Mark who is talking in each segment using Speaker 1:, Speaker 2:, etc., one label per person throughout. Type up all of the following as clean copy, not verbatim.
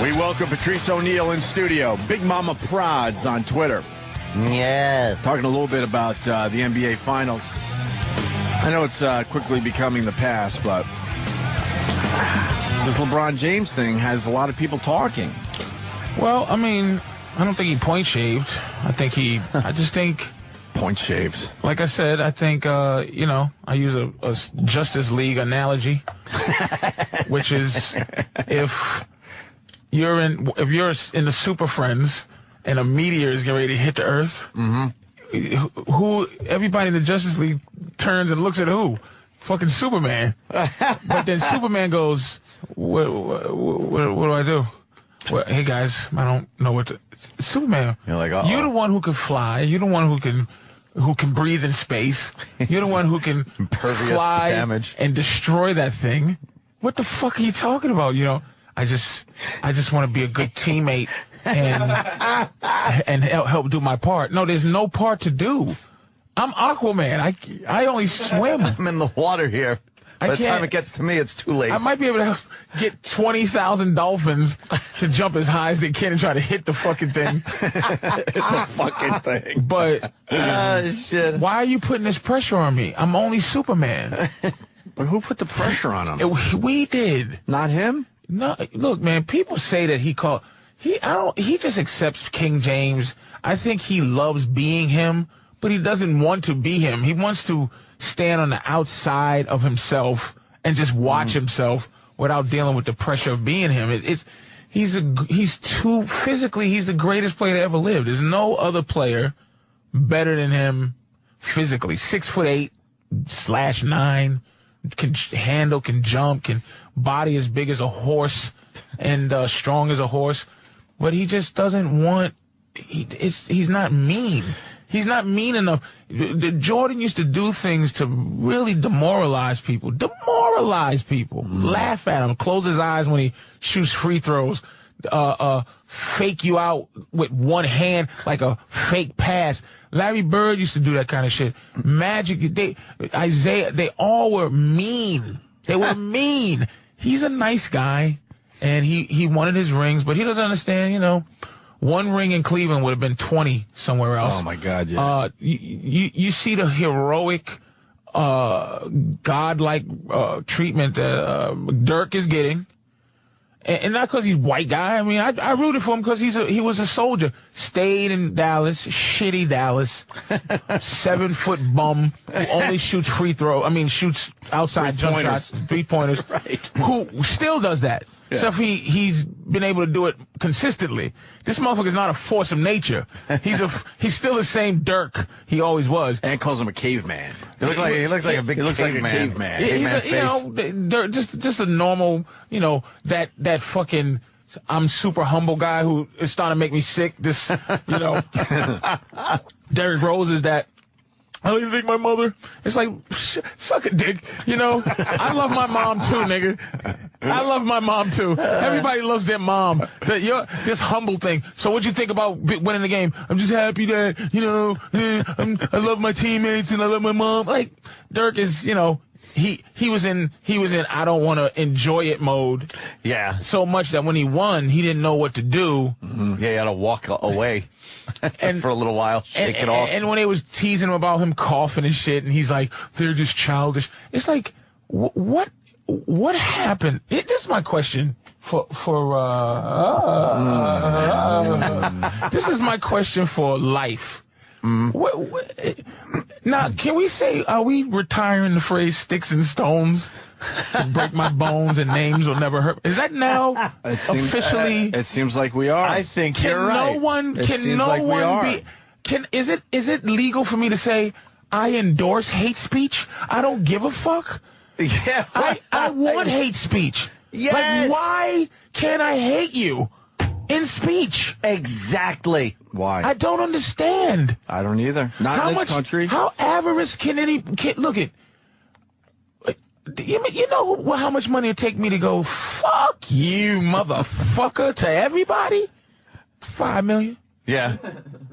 Speaker 1: We welcome Patrice ONeal in studio. Big Mama Prods on Twitter.
Speaker 2: Yeah.
Speaker 1: Talking a little bit about the NBA Finals. I know it's quickly becoming the past, but this LeBron James thing has a lot of people talking.
Speaker 3: Well, I mean, I don't think he point shaved. I just think.
Speaker 1: Point shaves.
Speaker 3: Like I said, I think, I use a Justice League analogy, which is if you're in the Super Friends and a meteor is getting ready to hit the Earth, everybody in the Justice League turns and looks at who? Fucking Superman. But then Superman goes, what do I do? Well, hey guys, I don't know what to. Superman.
Speaker 1: You're like,
Speaker 3: you're the one who can fly. You're the one who can breathe in space. You're the one who can fly and destroy that thing. What the fuck are you talking about? I just want to be a good teammate and help do my part. No, there's no part to do. I'm Aquaman. I only swim.
Speaker 2: I'm in the water here. By the time it gets to me, it's too late.
Speaker 3: I might be able to get 20,000 dolphins to jump as high as they can and try to hit the fucking thing. But
Speaker 2: shit.
Speaker 3: Why are you putting this pressure on me? I'm only Superman.
Speaker 1: But who put the pressure on him?
Speaker 3: We did.
Speaker 1: Not him?
Speaker 3: No, look, man, people say that he just accepts King James. I think he loves being him, but he doesn't want to be him. He wants to stand on the outside of himself and just watch himself without dealing with the pressure of being him. He's the greatest player that ever lived. There's no other player better than him physically. 6'8", 6'9", can handle, can jump, can body as big as a horse and strong as a horse. But he just doesn't want. He's not mean. He's not mean enough. Jordan used to do things to really demoralize people. Laugh at him. Close his eyes when he shoots free throws. Fake you out with one hand like a fake pass. Larry Bird used to do that kind of shit. Magic, Isaiah, they all were mean. They were mean. He's a nice guy, and he wanted his rings, but he doesn't understand, one ring in Cleveland would have been 20 somewhere else.
Speaker 1: Oh, my God, yeah.
Speaker 3: You see the heroic, godlike treatment that Dirk is getting. And not because he's a white guy. I mean, I rooted for him because he was a soldier. Stayed in Dallas, shitty Dallas, 7-foot bum who only shoots shoots outside jump shots, 3-pointers,
Speaker 1: Right.
Speaker 3: Who still does that. Yeah. Except he's been able to do it consistently. This motherfucker's not a force of nature. He's still the same Dirk he always was.
Speaker 1: And calls him a caveman.
Speaker 2: He looks like a big caveman.
Speaker 3: Dirk, just a normal, that fucking I'm super humble guy who is starting to make me sick. This, Derrick Rose is that. I don't even think my mother. It's like, suck a dick. I love my mom too, nigga. I love my mom too. Everybody loves their mom. This humble thing. So what'd you think about winning the game? I'm just happy that, I love my teammates and I love my mom. Like, Dirk is, he was in I don't want to enjoy it mode.
Speaker 2: Yeah.
Speaker 3: So much that when he won, he didn't know what to do.
Speaker 2: Mm-hmm. Yeah, he had to walk away for a little while, shake it off.
Speaker 3: And when they was teasing him about him coughing and shit, and he's like, they're just childish. It's like, what happened? This is my question this is my question for life. Now, can we say, are we retiring the phrase sticks and stones? Break my bones and names will never hurt. Is that now officially?
Speaker 1: It seems like we are.
Speaker 2: I think you're right.
Speaker 3: Is it legal for me to say, I endorse hate speech? I don't give a fuck.
Speaker 2: Yeah.
Speaker 3: I want hate speech.
Speaker 2: Yes.
Speaker 3: Like, why can't I hate you in speech?
Speaker 2: Exactly.
Speaker 1: Why?
Speaker 3: I don't understand.
Speaker 1: I don't either. Not in this country.
Speaker 3: How avarice can look at? You know how much money it take me to go, fuck you, motherfucker, to everybody? $5 million.
Speaker 2: Yeah.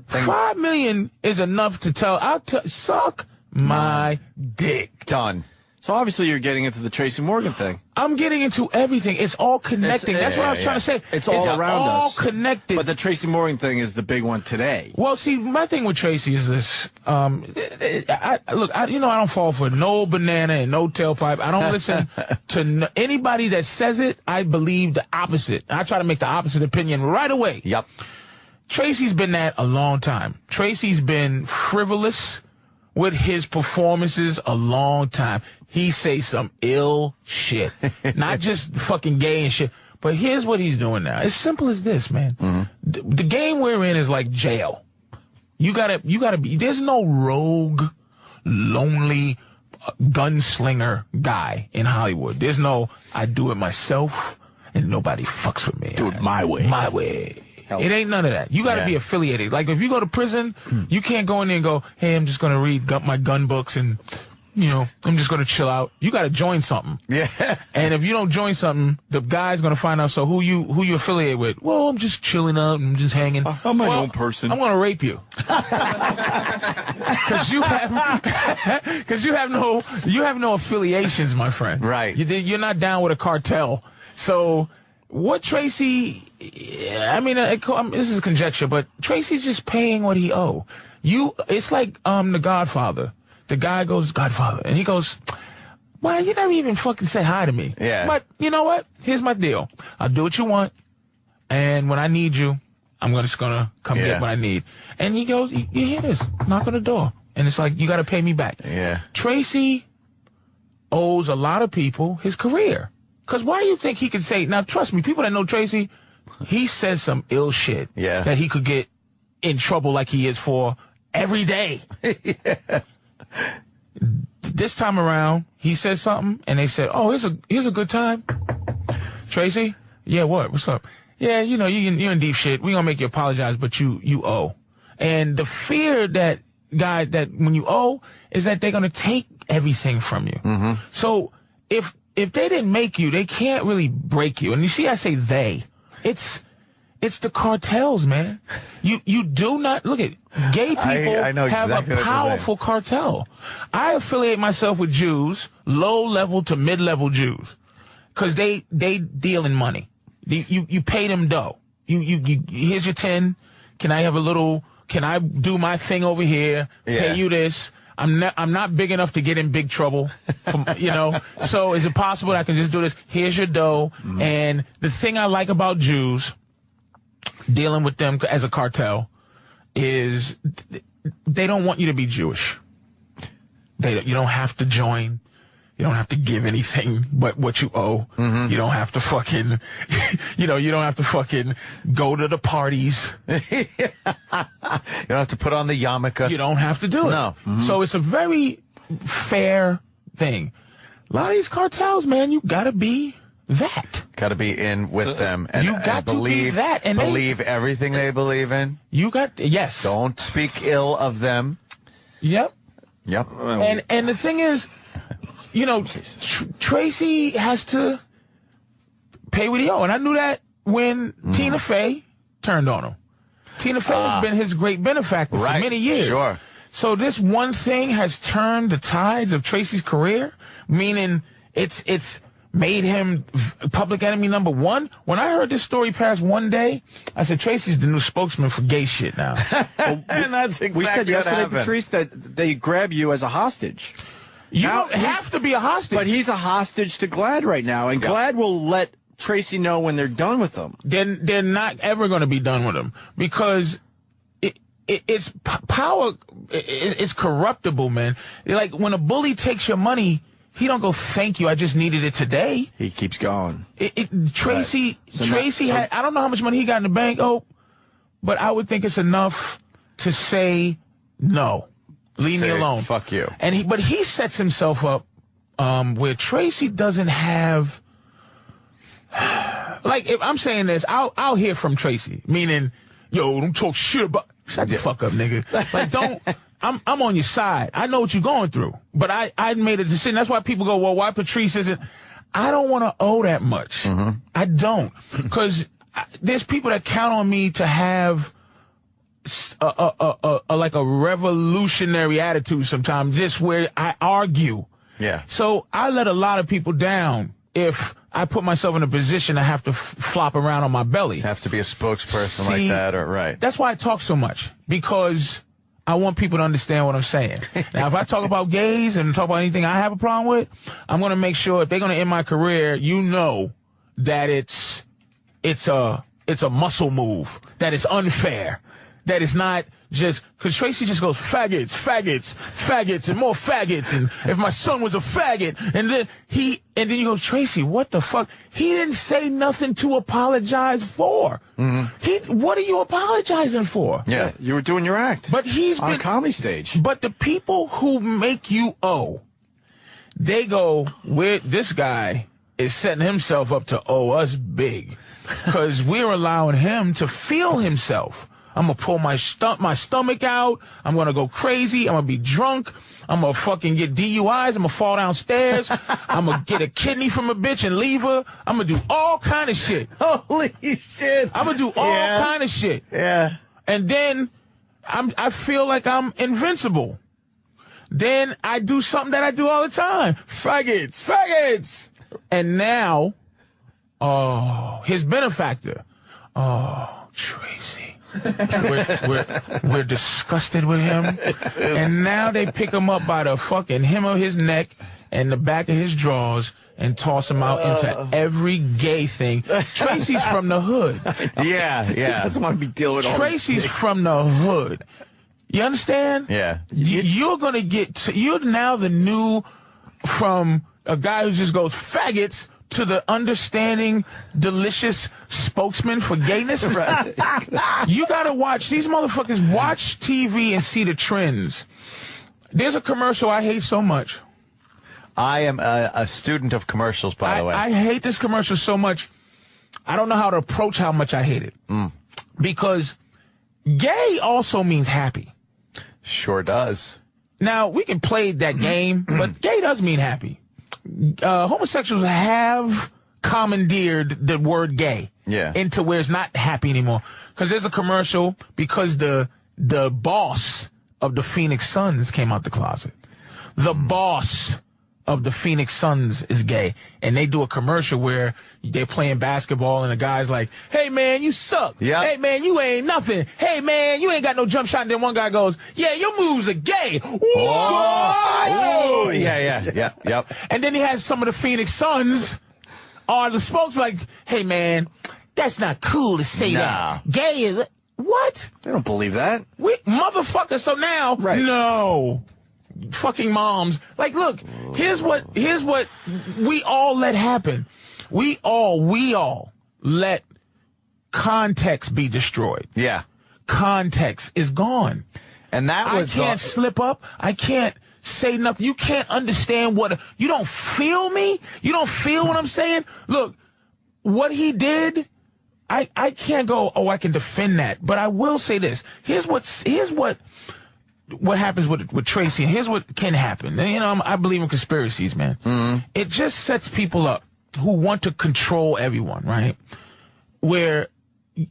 Speaker 3: $5 million is enough to tell. Suck my dick.
Speaker 2: Done.
Speaker 1: So obviously you're getting into the Tracy Morgan thing.
Speaker 3: I'm getting into everything. It's all connecting. That's what I was trying to say.
Speaker 1: It's all around us.
Speaker 3: It's all connected.
Speaker 1: But the Tracy Morgan thing is the big one today.
Speaker 3: Well, see, my thing with Tracy is this. I don't fall for no banana and no tailpipe. I don't listen to anybody that says it. I believe the opposite. I try to make the opposite opinion right away.
Speaker 2: Yep.
Speaker 3: Tracy's been that a long time. Tracy's been frivolous with his performances a long time. He say some ill shit. Not just fucking gay and shit. But here's what he's doing now. It's simple as this, man. Mm-hmm. The game we're in is like jail. You gotta be, there's no rogue, lonely gunslinger guy in Hollywood. There's no, I do it myself and nobody fucks with me.
Speaker 1: Do it my way.
Speaker 3: My way. It ain't none of that. You got to be affiliated. Like, if you go to prison, you can't go in there and go, hey, I'm just going to read my gun books and, I'm just going to chill out. You got to join something.
Speaker 2: Yeah.
Speaker 3: And if you don't join something, the guy's going to find out, so who you affiliate with? Well, I'm just chilling out and just hanging.
Speaker 1: I'm my own person.
Speaker 3: I'm going to rape you. Because you have no affiliations, my friend.
Speaker 2: Right.
Speaker 3: You're not down with a cartel. So what Tracy, this is conjecture, but Tracy's just paying what he owe. It's like The Godfather. The guy goes, Godfather, and he goes, well, you never even fucking say hi to me.
Speaker 2: Yeah.
Speaker 3: But you know what? Here's my deal. I'll do what you want, and when I need you, I'm just gonna come get what I need. And he goes, you hear this? Knock on the door. And it's like, you gotta pay me back.
Speaker 2: Yeah.
Speaker 3: Tracy owes a lot of people his career. Because why do you think he could say, now trust me, people that know Tracy, he says some ill shit that he could get in trouble like he is for every day. Yeah. This time around, he said something, and they said, oh, here's a good time. Tracy? Yeah, what? What's up? Yeah, you're in deep shit. We're going to make you apologize, but you owe. And the fear that when you owe is that they're going to take everything from you. Mm-hmm. So if they didn't make you, they can't really break you. And you see, I say they. It's the cartels, man. You do not look at gay people have exactly a powerful cartel. I affiliate myself with Jews, low level to mid level Jews, because they deal in money. You pay them dough. You here's your 10. Can I do my thing over here? Yeah. Pay you this. I'm not big enough to get in big trouble, So is it possible that I can just do this? Here's your dough. Mm-hmm. And the thing I like about Jews, dealing with them as a cartel, is they don't want you to be Jewish. You don't have to join. You don't have to give anything but what you owe. Mm-hmm. You don't have to fucking, you don't have to fucking go to the parties.
Speaker 2: You don't have to put on the yarmulke.
Speaker 3: You don't have to do it.
Speaker 2: No. Mm-hmm.
Speaker 3: So it's a very fair thing. A lot of these cartels, man, you gotta be that.
Speaker 2: Got to be in with them. And,
Speaker 3: you got to be that. And
Speaker 2: believe everything they believe in.
Speaker 3: Yes.
Speaker 2: Don't speak ill of them.
Speaker 3: Yep. And the thing is, Tracy has to pay what he owes. And I knew that when Tina Fey turned on him. Tina Fey has been his great benefactor for many years.
Speaker 2: Sure.
Speaker 3: So this one thing has turned the tides of Tracy's career, meaning it's made him public enemy number one. When I heard this story pass one day, I said, Tracy's the new spokesman for gay shit now.
Speaker 2: And that's exactly
Speaker 1: we said yesterday,
Speaker 2: happened.
Speaker 1: Patrice, that they grab you as a hostage.
Speaker 3: You don't have to be a hostage.
Speaker 1: But he's a hostage to Glad right now, and Glad will let Tracy know when they're done with him.
Speaker 3: They're not ever going to be done with him, because it's power. It's corruptible, man. Like, when a bully takes your money, he don't go, thank you, I just needed it today.
Speaker 1: He keeps going.
Speaker 3: Tracy had, I don't know how much money he got in the bank, but I would think it's enough to say, no, leave me alone.
Speaker 2: Fuck you.
Speaker 3: But he sets himself up where Tracy doesn't have, like, if I'm saying this, I'll hear from Tracy, meaning, yo, don't talk shit about, shut the fuck up, nigga. Like, don't. I'm on your side. I know what you're going through. But I made a decision. That's why people go, well, why Patrice isn't? I don't want to owe that much. Mm-hmm. I don't. Because there's people that count on me to have like a revolutionary attitude sometimes, just where I argue
Speaker 2: Yeah.
Speaker 3: So I let a lot of people down if I put myself in a position to have to flop around on my belly.
Speaker 2: Have to be a spokesperson like that, or right.
Speaker 3: That's why I talk so much, because I want people to understand what I'm saying. Now, if I talk about gays and talk about anything I have a problem with, I'm going to make sure if they're going to end my career, you know that it's a muscle move, that it's unfair, that it's not just, because Tracy just goes faggots, faggots, faggots, and more faggots, and if my son was a faggot, and then you go, Tracy, what the fuck? He didn't say nothing to apologize for. What are you apologizing for?
Speaker 2: Yeah,
Speaker 1: you were doing your act.
Speaker 3: But he's
Speaker 1: on a comedy stage.
Speaker 3: But the people who make you they go, this guy is setting himself up to owe us big, because we're allowing him to feel himself. I'm going to pull my stomach out. I'm going to go crazy. I'm going to be drunk. I'm going to fucking get DUIs. I'm going to fall downstairs. I'm going to get a kidney from a bitch and leave her. I'm going to do all kind of shit.
Speaker 1: Holy shit.
Speaker 3: I'm going to do all kind of shit.
Speaker 1: Yeah.
Speaker 3: And then I feel like I'm invincible. Then I do something that I do all the time. Faggots, faggots. And now, his benefactor. Tracy. We're disgusted with him. And now they pick him up by the fucking hem of his neck and the back of his drawers and toss him out into every gay thing. Tracy's from the hood.
Speaker 2: Yeah.
Speaker 1: He doesn't want to be dealing with all
Speaker 3: Tracy's from the hood. You understand?
Speaker 2: Yeah.
Speaker 3: You're going to get, you're now the new, from a guy who just goes faggots to the understanding, delicious spokesman for gayness. Right. You got to watch, these motherfuckers watch TV and see the trends. There's a commercial I hate so much.
Speaker 2: I am a student of commercials, by the way.
Speaker 3: I hate this commercial so much. I don't know how to approach how much I hate it. Because gay also means happy.
Speaker 2: Sure does.
Speaker 3: Now, we can play that game, but gay does mean happy. Homosexuals have commandeered the word gay into where it's not happy anymore. Because there's a commercial, because the boss of the Phoenix Suns came out the closet. The boss of the Phoenix Suns is gay. And they do a commercial where they're playing basketball and the guy's like, hey, man, you suck.
Speaker 2: Yep.
Speaker 3: Hey, man, you ain't nothing. Hey, man, you ain't got no jump shot. And then one guy goes, yeah, your moves are gay. What?
Speaker 2: Oh, yeah. Yep.
Speaker 3: And then he has some of the Phoenix Suns are the spokesman like, hey, man, that's not cool to say that. Gay is... What?
Speaker 1: They don't believe that.
Speaker 3: Motherfucker, so now...
Speaker 1: Right.
Speaker 3: No. Fucking moms. Like, look, here's what we all let happen. We all let context be destroyed.
Speaker 2: Yeah.
Speaker 3: Context is gone.
Speaker 2: And that was...
Speaker 3: I can't slip up. I can't say nothing. You can't understand you don't feel me? You don't feel what I'm saying? Look, what he did, I can't go, I can defend that. But I will say this. Here's what happens with Tracy, and here's what can happen. And, I believe in conspiracies, man. It just sets people up who want to control everyone, right? Where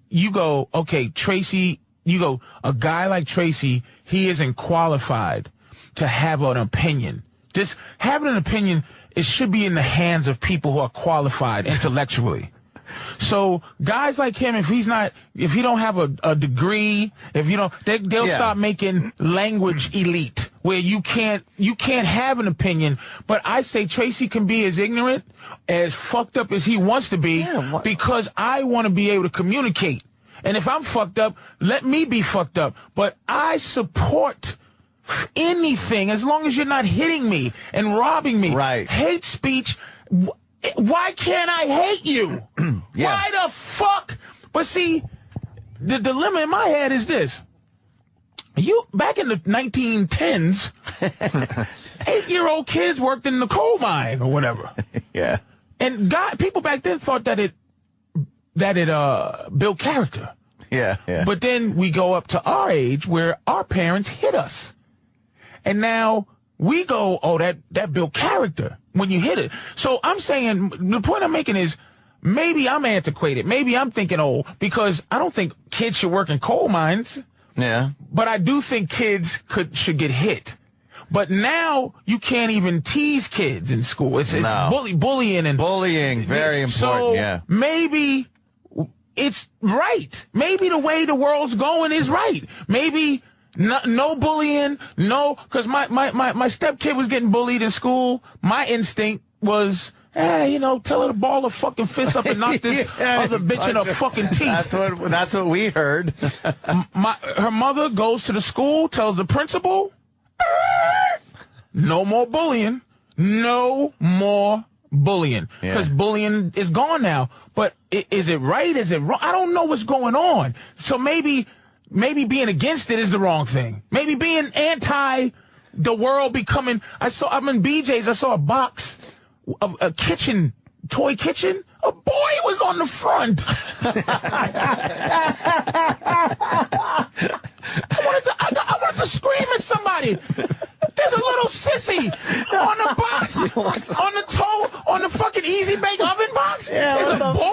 Speaker 3: you go, okay, Tracy, a guy like Tracy, he isn't qualified to have an opinion. Just having an opinion, it should be in the hands of people who are qualified intellectually. So guys like him, if he don't have a degree, they'll start making language elite where you can't have an opinion. But I say Tracy can be as ignorant, as fucked up as he wants to be, because I want to be able to communicate. And if I'm fucked up, let me be fucked up. But I support anything as long as you're not hitting me and robbing me.
Speaker 2: Right.
Speaker 3: Hate speech. Why can't I hate you? Why the fuck? But see, the dilemma in my head is this. Back in the 1910s, 8-year-old kids worked in the coal mine or whatever.
Speaker 2: Yeah.
Speaker 3: And people back then thought that it built character.
Speaker 2: Yeah.
Speaker 3: But then we go up to our age where our parents hit us. And now we go, that built character when you hit it. So I'm saying, the point I'm making is, maybe I'm antiquated. Maybe I'm thinking old, because I don't think kids should work in coal mines.
Speaker 2: Yeah.
Speaker 3: But I do think kids should get hit. But now you can't even tease kids in school. It's bullying and
Speaker 2: bullying. Very important.
Speaker 3: So maybe it's right. Maybe the way the world's going is right. Maybe no bullying. No, because my stepkid was getting bullied in school. My instinct was, tell her to ball her fucking fist up and knock this other bitch in her fucking teeth.
Speaker 2: That's what we heard.
Speaker 3: Her mother goes to the school, tells the principal, no more bullying. No more bullying. Because bullying is gone now. But is it right? Is it wrong? I don't know what's going on. So maybe being against it is the wrong thing. Maybe being anti the world becoming... I'm in BJ's, I saw a box of a toy kitchen. A boy was on the front. I wanted to scream at somebody. There's a little sissy on the box, on the fucking Easy Bake Oven box. Yeah, there's a boy.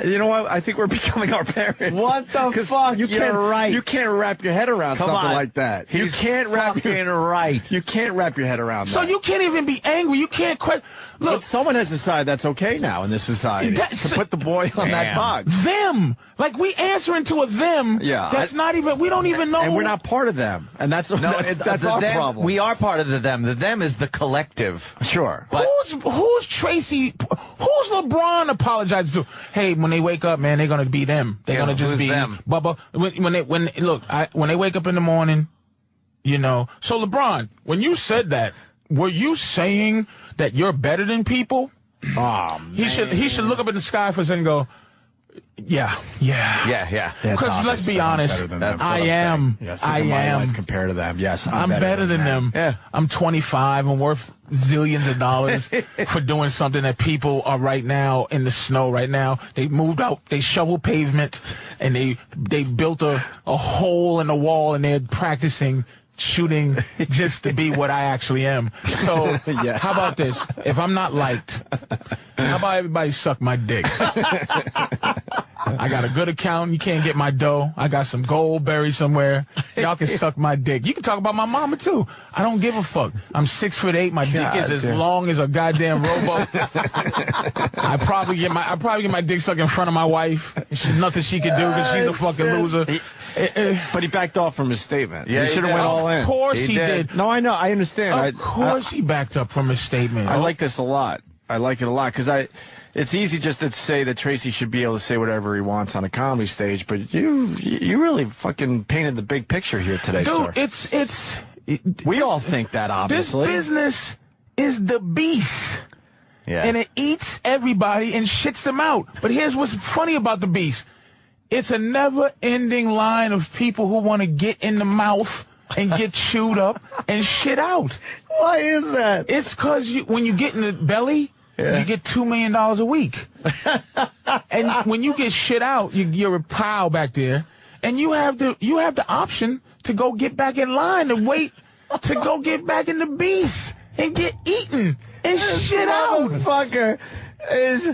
Speaker 1: You know what? I think we're becoming our parents.
Speaker 2: What the fuck?
Speaker 1: You're
Speaker 2: right.
Speaker 1: You can't wrap your head around something like that.
Speaker 2: You can't wrap your
Speaker 1: head around that.
Speaker 3: So you can't even be angry. You can't quit. Look,
Speaker 1: but someone has decided that's okay now in this society to put the boy on that box.
Speaker 3: Them. Like, we answering to a them.
Speaker 1: Yeah.
Speaker 3: That's not even, we don't even know.
Speaker 1: And we're not part of them. And that's our problem.
Speaker 2: We are part of the them. The them is the collective.
Speaker 1: Sure.
Speaker 3: But who's Tracy? Who's LeBron apologized to? Hey, when they wake up, man, they're going to be them. They're going to just be
Speaker 2: them.
Speaker 3: Bubba. When they wake up in the morning, So LeBron, when you said that, were you saying that you're better than people?
Speaker 1: Oh, man.
Speaker 3: He should look up in the sky for a second and go, yeah. Because let's be honest, I am.
Speaker 1: Yes, I am. Life compared to them. Yes, I'm
Speaker 3: better than them.
Speaker 2: Yeah.
Speaker 3: I'm 25 and worth zillions of dollars for doing something that people are right now in the snow right now. They moved out, they shoveled pavement, and they built a hole in the wall, and they're practicing shooting just to be what I actually am. So how about this? If I'm not liked, how about everybody suck my dick? I got a good account. You can't get my dough. I got some gold buried somewhere. Y'all can suck my dick. You can talk about my mama too. I don't give a fuck. I'm 6'8". My dick is as long as a goddamn rowboat. I probably get my dick sucked in front of my wife. Nothing she could do because she's a fucking loser.
Speaker 1: But he backed off from his statement.
Speaker 2: Yeah,
Speaker 1: he should have went all in.
Speaker 3: Of course he did.
Speaker 1: No, I know. I understand.
Speaker 3: Of course he backed up from his statement.
Speaker 1: I like this a lot. I like it a lot because it's easy just to say that Tracy should be able to say whatever he wants on a comedy stage, but you really fucking painted the big picture here today,
Speaker 3: dude,
Speaker 1: sir. We all think that, obviously.
Speaker 3: This business is the beast.
Speaker 2: Yeah.
Speaker 3: And it eats everybody and shits them out. But here's what's funny about the beast. It's a never-ending line of people who want to get in the mouth and get chewed up and shit out.
Speaker 1: Why is that?
Speaker 3: It's because when you get in the belly, you get $2 million a week. And when you get shit out, you're a pile back there, and you have the option to go get back in line and wait to go get back in the beast and get eaten and shit out.
Speaker 2: Motherfucker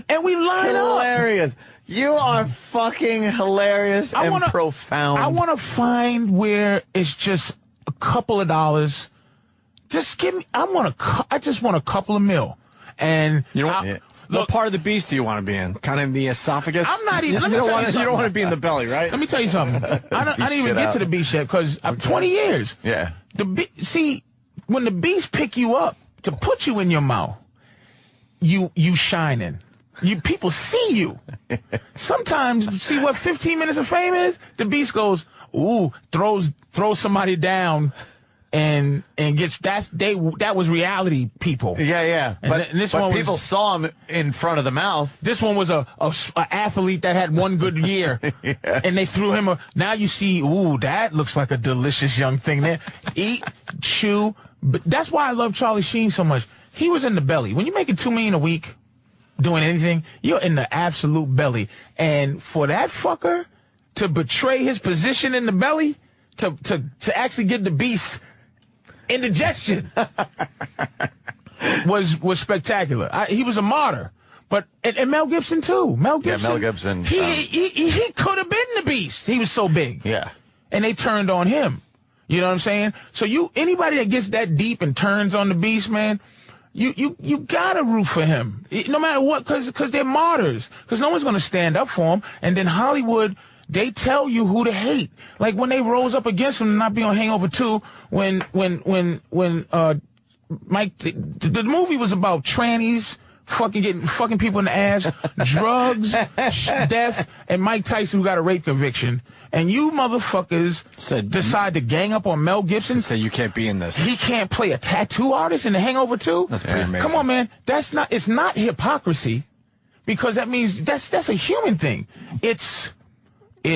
Speaker 3: and we line
Speaker 2: hilarious.
Speaker 3: up.
Speaker 2: You are fucking hilarious and profound.
Speaker 3: I want to find where it's just a couple of dollars. Just give me. I just want a couple of mil. And
Speaker 1: you know what part of the beast do you want to be in? Kind of in the esophagus?
Speaker 3: I'm not even.
Speaker 1: You don't want to be in the belly, right?
Speaker 3: Let me tell you something. I didn't even get to the beast yet because I'm 20 years.
Speaker 2: Yeah.
Speaker 3: See, when the beast pick you up to put you in your mouth, you shining. People see you. Sometimes, see what 15 minutes of fame is? The beast goes, ooh, throws somebody down. And gets that was reality, people.
Speaker 2: Yeah. But people saw him in front of the mouth.
Speaker 3: This one was a athlete that had one good year, and they threw him. Now you see, ooh, that looks like a delicious young thing there. Eat, chew. But that's why I love Charlie Sheen so much. He was in the belly. When you're making $2 million a week, doing anything, you're in the absolute belly. And for that fucker to betray his position in the belly, to actually give the beast indigestion was spectacular. He was a martyr, but and Mel Gibson too. Mel Gibson. He could have been the beast. He was so big.
Speaker 2: Yeah,
Speaker 3: and they turned on him. You know what I'm saying? So anybody that gets that deep and turns on the beast, man, you gotta root for him, no matter what, because they're martyrs. Because no one's gonna stand up for him. And then Hollywood, they tell you who to hate. Like when they rose up against him to not be on Hangover 2, when Mike, the movie was about trannies fucking people in the ass, drugs, death, and Mike Tyson, who got a rape conviction. And you motherfuckers decide to gang up on Mel Gibson.
Speaker 1: Say you can't be in this.
Speaker 3: He can't play a tattoo artist in The Hangover 2?
Speaker 1: That's pretty amazing.
Speaker 3: Come on, man. It's not hypocrisy, because that means that's a human thing. It's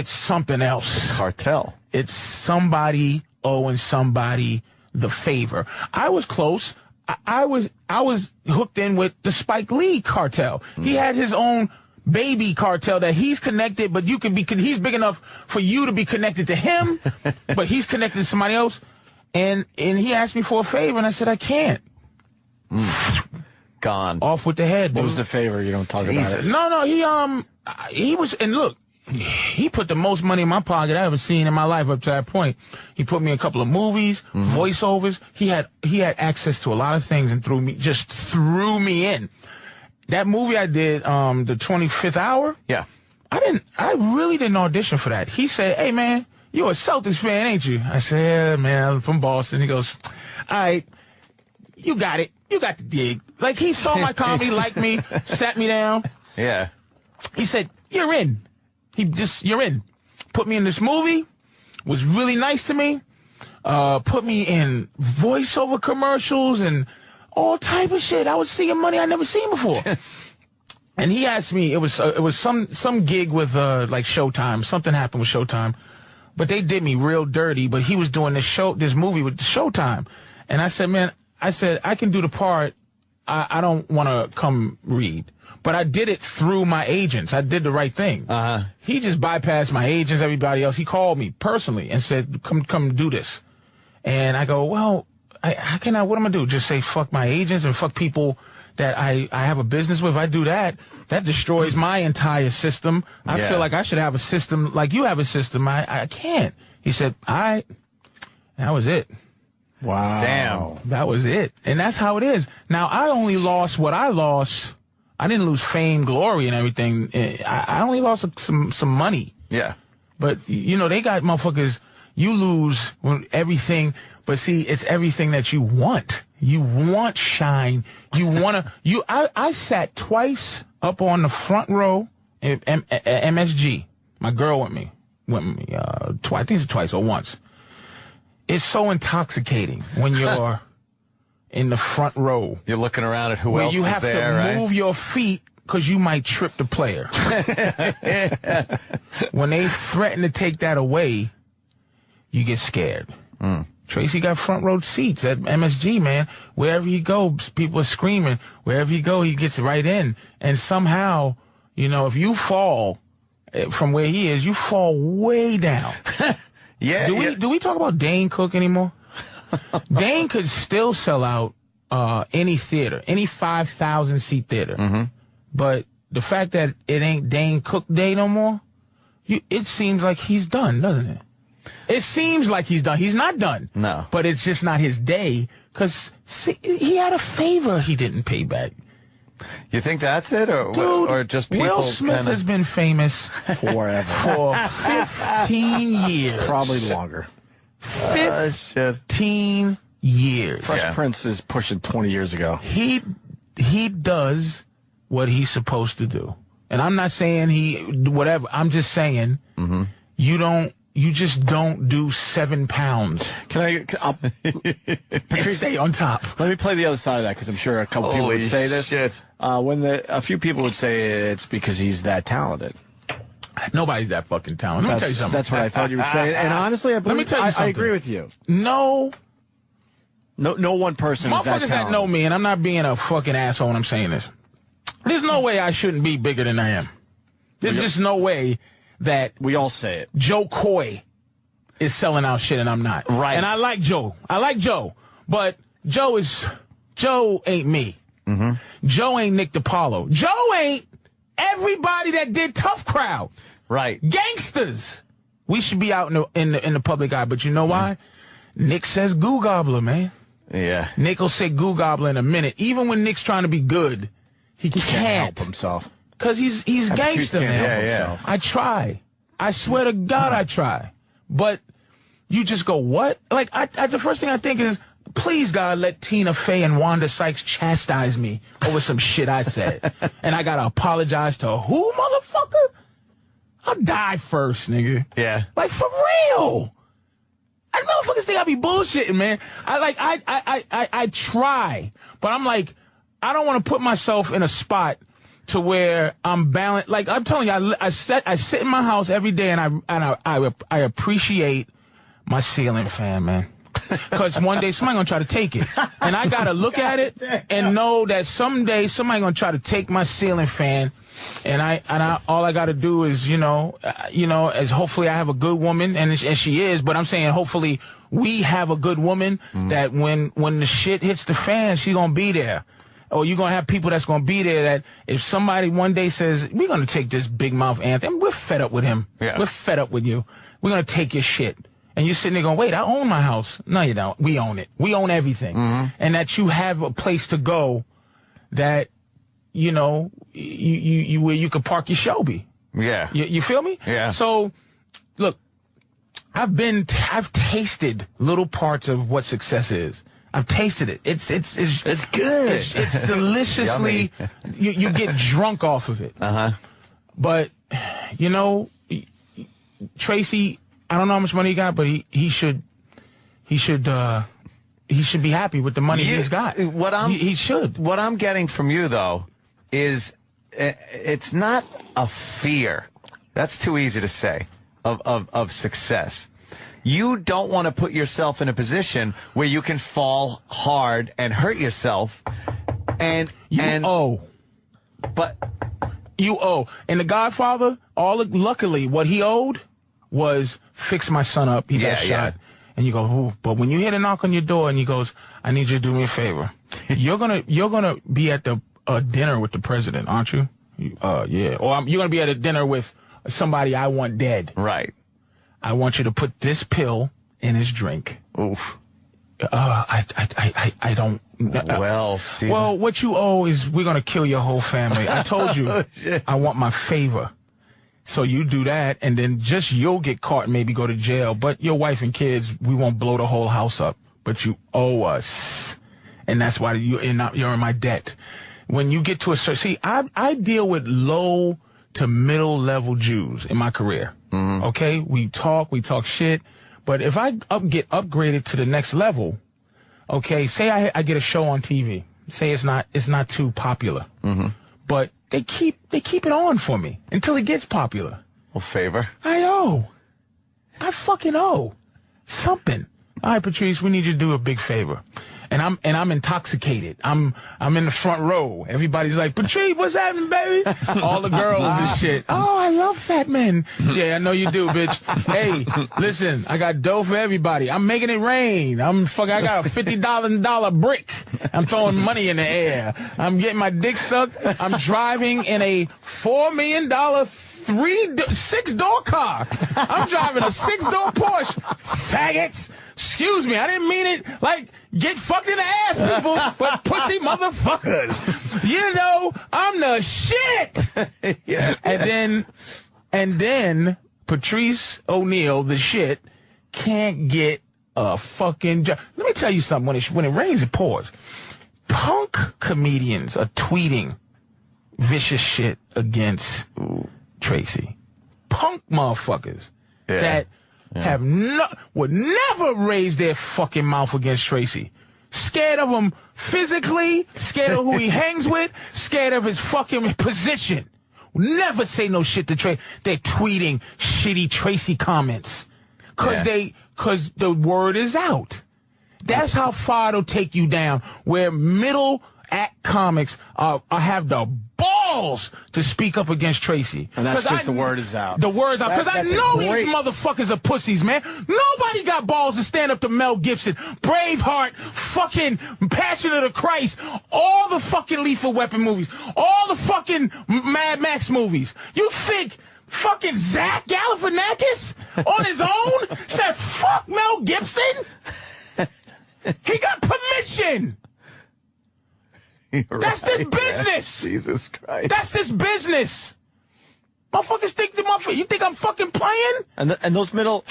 Speaker 3: something else.
Speaker 2: The cartel.
Speaker 3: It's somebody owing somebody the favor. I was close. I was hooked in with the Spike Lee cartel. He had his own baby cartel that he's connected, but he's big enough for you to be connected to him, but he's connected to somebody else. And he asked me for a favor, and I said, I can't.
Speaker 2: Gone.
Speaker 3: Off with the head, dude.
Speaker 1: What was the favor? You don't talk about it.
Speaker 3: No, he was, and look, he put the most money in my pocket I ever seen in my life up to that point. He put me in a couple of movies, voiceovers. He had access to a lot of things and threw me in. That movie I did, the 25th Hour.
Speaker 2: Yeah.
Speaker 3: I really didn't audition for that. He said, "Hey man, you're a Celtics fan, ain't you?" I said, "Yeah, man, I'm from Boston." He goes, "All right, you got it. You got the dig." Like, he saw my comedy, liked me, sat me down.
Speaker 2: Yeah.
Speaker 3: He said, "You're in." You're in. Put me in this movie, was really nice to me, put me in voiceover commercials and all type of shit. I was seeing money I never seen before. And he asked me, it was some gig with like Showtime. Something happened with Showtime, but they did me real dirty. But he was doing this movie with Showtime, and I said, "Man, I can do the part. I don't want to come read." But I did it through my agents. I did the right thing. He just bypassed my agents, everybody else. He called me personally and said, come do this. And I go, well, what am I going to do? Just say fuck my agents and fuck people that I have a business with? If I do that, that destroys my entire system. I feel like I should have a system like you have a system. I can't. He said, all right. That was it.
Speaker 1: Wow.
Speaker 2: Damn.
Speaker 3: That was it. And that's how it is. Now, I only lost what I lost. I didn't lose fame, glory, and everything. I only lost some money.
Speaker 2: Yeah.
Speaker 3: But, they got motherfuckers, you lose everything. But see, it's everything that you want. You want shine. You want to, I sat twice up on the front row at MSG. My girl went with me, twice. I think it's twice or once. It's so intoxicating when you're in the front row.
Speaker 2: You're looking around at who else is there,
Speaker 3: you have to move your feet because you might trip the player. When they threaten to take that away, you get scared. Tracy got front row seats at MSG, man. Wherever he goes, people are screaming. Wherever he go, he gets right in. And somehow, if you fall from where he is, you fall way down.
Speaker 2: Yeah.
Speaker 3: Do we talk about Dane Cook anymore? Dane could still sell out any theater, any 5,000 seat theater. But the fact that it ain't Dane Cook Day no more, it seems like he's done, doesn't it? It seems like he's done. He's not done.
Speaker 2: No.
Speaker 3: But it's just not his day, because he had a favor he didn't pay back.
Speaker 2: You think that's it, or just people?
Speaker 3: Will Smith has been famous
Speaker 1: forever.
Speaker 3: For 15 years.
Speaker 1: Probably longer.
Speaker 3: 15 years.
Speaker 1: Fresh Prince is pushing 20 years ago.
Speaker 3: He does what he's supposed to do. And I'm not saying whatever. I'm just saying you just don't do 7 pounds. Patrice, stay on top.
Speaker 1: Let me play the other side of that, because I'm sure a couple people would say this.
Speaker 2: Shit.
Speaker 1: A few people would say it's because he's that talented.
Speaker 3: Nobody's that fucking talented. Let me tell you something.
Speaker 1: That's what I thought you would say. And honestly, let me tell you something. I agree with you. No one person is that talented. Motherfuckers that know me, and I'm not being a fucking asshole when I'm saying this. There's no way I shouldn't be bigger than I am. There's just no way that we all say it.
Speaker 3: Joe Coy is selling out shit and I'm not.
Speaker 2: Right.
Speaker 3: And I like Joe. But Joe ain't me. Joe ain't Nick DiPaolo. Joe ain't everybody that did Tough Crowd.
Speaker 2: Right.
Speaker 3: Gangsters. We should be out in the public eye, but you know why?
Speaker 1: Nick says goo gobbler, man.
Speaker 2: Yeah.
Speaker 1: Nick will say goo gobbler in a minute. Even when Nick's trying to be good, he can't
Speaker 3: help himself.
Speaker 1: Because he's gangster, man.
Speaker 2: Yeah.
Speaker 1: I try. I swear to God, I try. But you just go, what? Like, the first thing I think is, please, God, let Tina Fey and Wanda Sykes chastise me over some shit I said. And I got to apologize to who, motherfucker? I'll die first, nigga.
Speaker 2: Yeah.
Speaker 1: Like, for real. I motherfuckers think I be bullshitting, man. I try. But I'm like, I don't want to put myself in a spot to where I'm balanced. Like, I'm telling you, I sit in my house every day and I appreciate my ceiling fan, man. Because one day somebody gonna try to take it. And I gotta look at it and know that someday somebody gonna try to take my ceiling fan. And all I gotta do is, as hopefully I have a good woman, and she is, but I'm saying hopefully we have a good woman that when the shit hits the fan, she gonna be there. Or you're gonna have people that's gonna be there that if somebody one day says, we're gonna take this big mouth Anthony, we're fed up with him.
Speaker 2: Yeah.
Speaker 1: We're fed up with you. We're gonna take your shit. And you're sitting there going, wait, I own my house. No, you don't. We own it. We own everything. And that you have a place to go that, where you could park your Shelby.
Speaker 2: Yeah.
Speaker 1: You feel me?
Speaker 2: Yeah.
Speaker 1: So, look, I've tasted little parts of what success is. I've tasted it. It's
Speaker 2: good.
Speaker 1: It's deliciously, you get drunk off of it. But, Tracy, I don't know how much money he got, but he should be happy with the money he's got. He should.
Speaker 2: What I'm getting from you, though, is it's not a fear. That's too easy to say of success. You don't want to put yourself in a position where you can fall hard and hurt yourself. And you owe.
Speaker 1: And The Godfather, luckily, what he owed was fix my son up. He got shot. Yeah. And you go, ooh. But when you hear a knock on your door and he goes, I need you to do me a favor. You're gonna be at the dinner with the president, aren't you? Yeah. Or you're gonna be at a dinner with somebody I want dead.
Speaker 2: Right.
Speaker 1: I want you to put this pill in his drink.
Speaker 2: Oof.
Speaker 1: I don't. Well, what you owe is we're gonna kill your whole family. I told you, I want my favor. So you do that, and then you'll get caught and maybe go to jail. But your wife and kids, we won't blow the whole house up. But you owe us, and that's why you're in my debt. When you get to a certain, see, I deal with low to middle level Jews in my career. Okay, we talk shit, but if I get upgraded to the next level, okay, say I get a show on TV, say it's not too popular, but they keep it on for me until it gets popular.
Speaker 2: Well, favor.
Speaker 1: I fucking owe something. All right, Patrice, we need you to do a big favor. And I'm intoxicated. I'm in the front row. Everybody's like, Patrice, what's happening, baby? All the girls and shit. Oh, I love fat men. Yeah, I know you do, bitch. Hey, listen, I got dough for everybody. I'm making it rain. I got a $50 brick. I'm throwing money in the air. I'm getting my dick sucked. I'm driving in a $4 million 6-door car. I'm driving a 6-door Porsche. Faggots. Excuse me, I didn't mean it like get fucked in the ass, people, but pussy motherfuckers. I'm the shit.
Speaker 2: Yeah.
Speaker 1: And then Patrice ONeal, the shit, can't get a fucking job. Let me tell you something. When it rains, it pours. Punk comedians are tweeting vicious shit against Tracy. Punk motherfuckers that would never raise their fucking mouth against Tracy. Scared of him physically, scared of who he hangs with, scared of his fucking position. Never say no shit to Tracy. They're tweeting shitty Tracy comments. Cause the word is out. That's how far it'll take you down, where middle act comics have the balls to speak up against Tracy.
Speaker 3: And that's because the word is out.
Speaker 1: The word's out. Because I know these motherfuckers are pussies, man. Nobody got balls to stand up to Mel Gibson, Braveheart, fucking Passion of the Christ, all the fucking Lethal Weapon movies, all the fucking Mad Max movies. You think fucking Zach Galifianakis on his own said fuck Mel Gibson? He got permission. That's this business.
Speaker 2: Jesus Christ.
Speaker 1: That's this business. Motherfuckers think you think I'm fucking playing?
Speaker 4: And those middle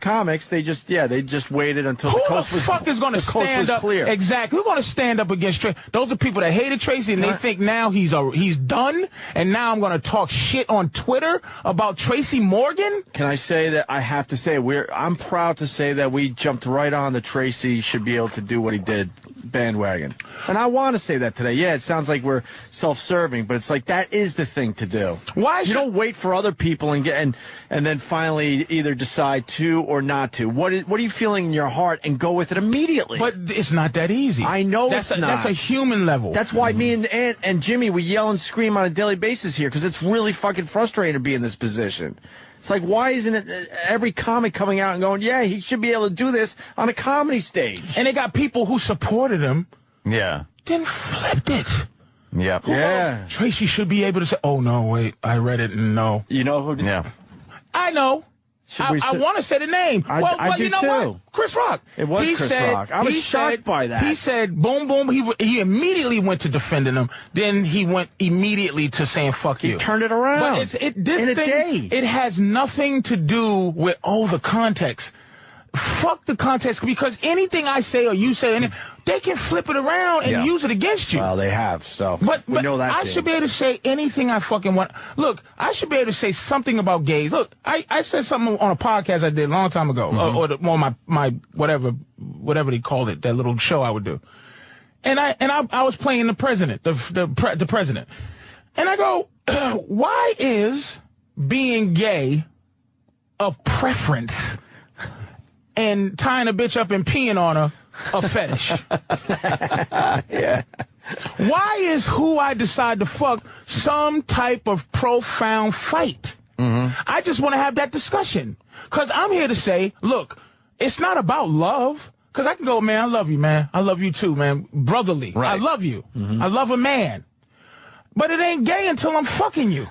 Speaker 4: comics, they just waited until the coast was clear. Who the fuck is going to stand up?
Speaker 1: Exactly. Who's going to stand up against Tracy? Those are people that hated Tracy and they think now he's done. And now I'm going to talk shit on Twitter about Tracy Morgan.
Speaker 4: Can I say that I have to say I'm proud to say that we jumped right on the Tracy should be able to do what he did bandwagon. And I want to say that today. Yeah, it sounds like we're self-serving, but it's like that is the thing to do.
Speaker 1: Why
Speaker 4: you don't wait for other people and then finally either decide to or not to. What are you feeling in your heart and go with it immediately?
Speaker 1: But it's not that easy.
Speaker 4: I know it's not.
Speaker 1: That's a human level.
Speaker 4: That's why me and Ant and Jimmy, we yell and scream on a daily basis here because it's really fucking frustrating to be in this position. It's like, why isn't it every comic coming out and going, yeah, he should be able to do this on a comedy stage?
Speaker 1: And they got people who supported him.
Speaker 2: Yeah.
Speaker 1: Then flipped it.
Speaker 2: Yep.
Speaker 4: Yeah.
Speaker 1: Tracy should be able to say, oh, no, wait, I read it and no.
Speaker 4: You know who?
Speaker 2: Yeah.
Speaker 1: I know. I want to say the name.
Speaker 4: I do
Speaker 1: you know
Speaker 4: too.
Speaker 1: What? Chris Rock.
Speaker 4: It was Chris Rock. I was shocked by that.
Speaker 1: He said, boom, boom. He immediately went to defending him. Then he went immediately to saying, fuck you.
Speaker 4: He turned it around.
Speaker 1: But this thing, it has nothing to do with, the context. Fuck the context, because anything I say or you say, they can flip it around and use it against you.
Speaker 4: Well, they have, so
Speaker 1: but
Speaker 4: we know that.
Speaker 1: I should be able to say anything I fucking want. Look, I should be able to say something about gays. Look, I said something on a podcast I did a long time ago, or my whatever they called it, that little show I would do. And I was playing the president, the president, and I go, why is being gay of preference? And tying a bitch up and peeing on her a fetish.
Speaker 2: Yeah.
Speaker 1: Why is who I decide to fuck some type of profound fight? I just want to have that discussion. Because I'm here to say, look, it's not about love. Because I can go, man, I love you, man. I love you too, man. Brotherly.
Speaker 2: Right.
Speaker 1: I love you. I love a man. But it ain't gay until I'm fucking you.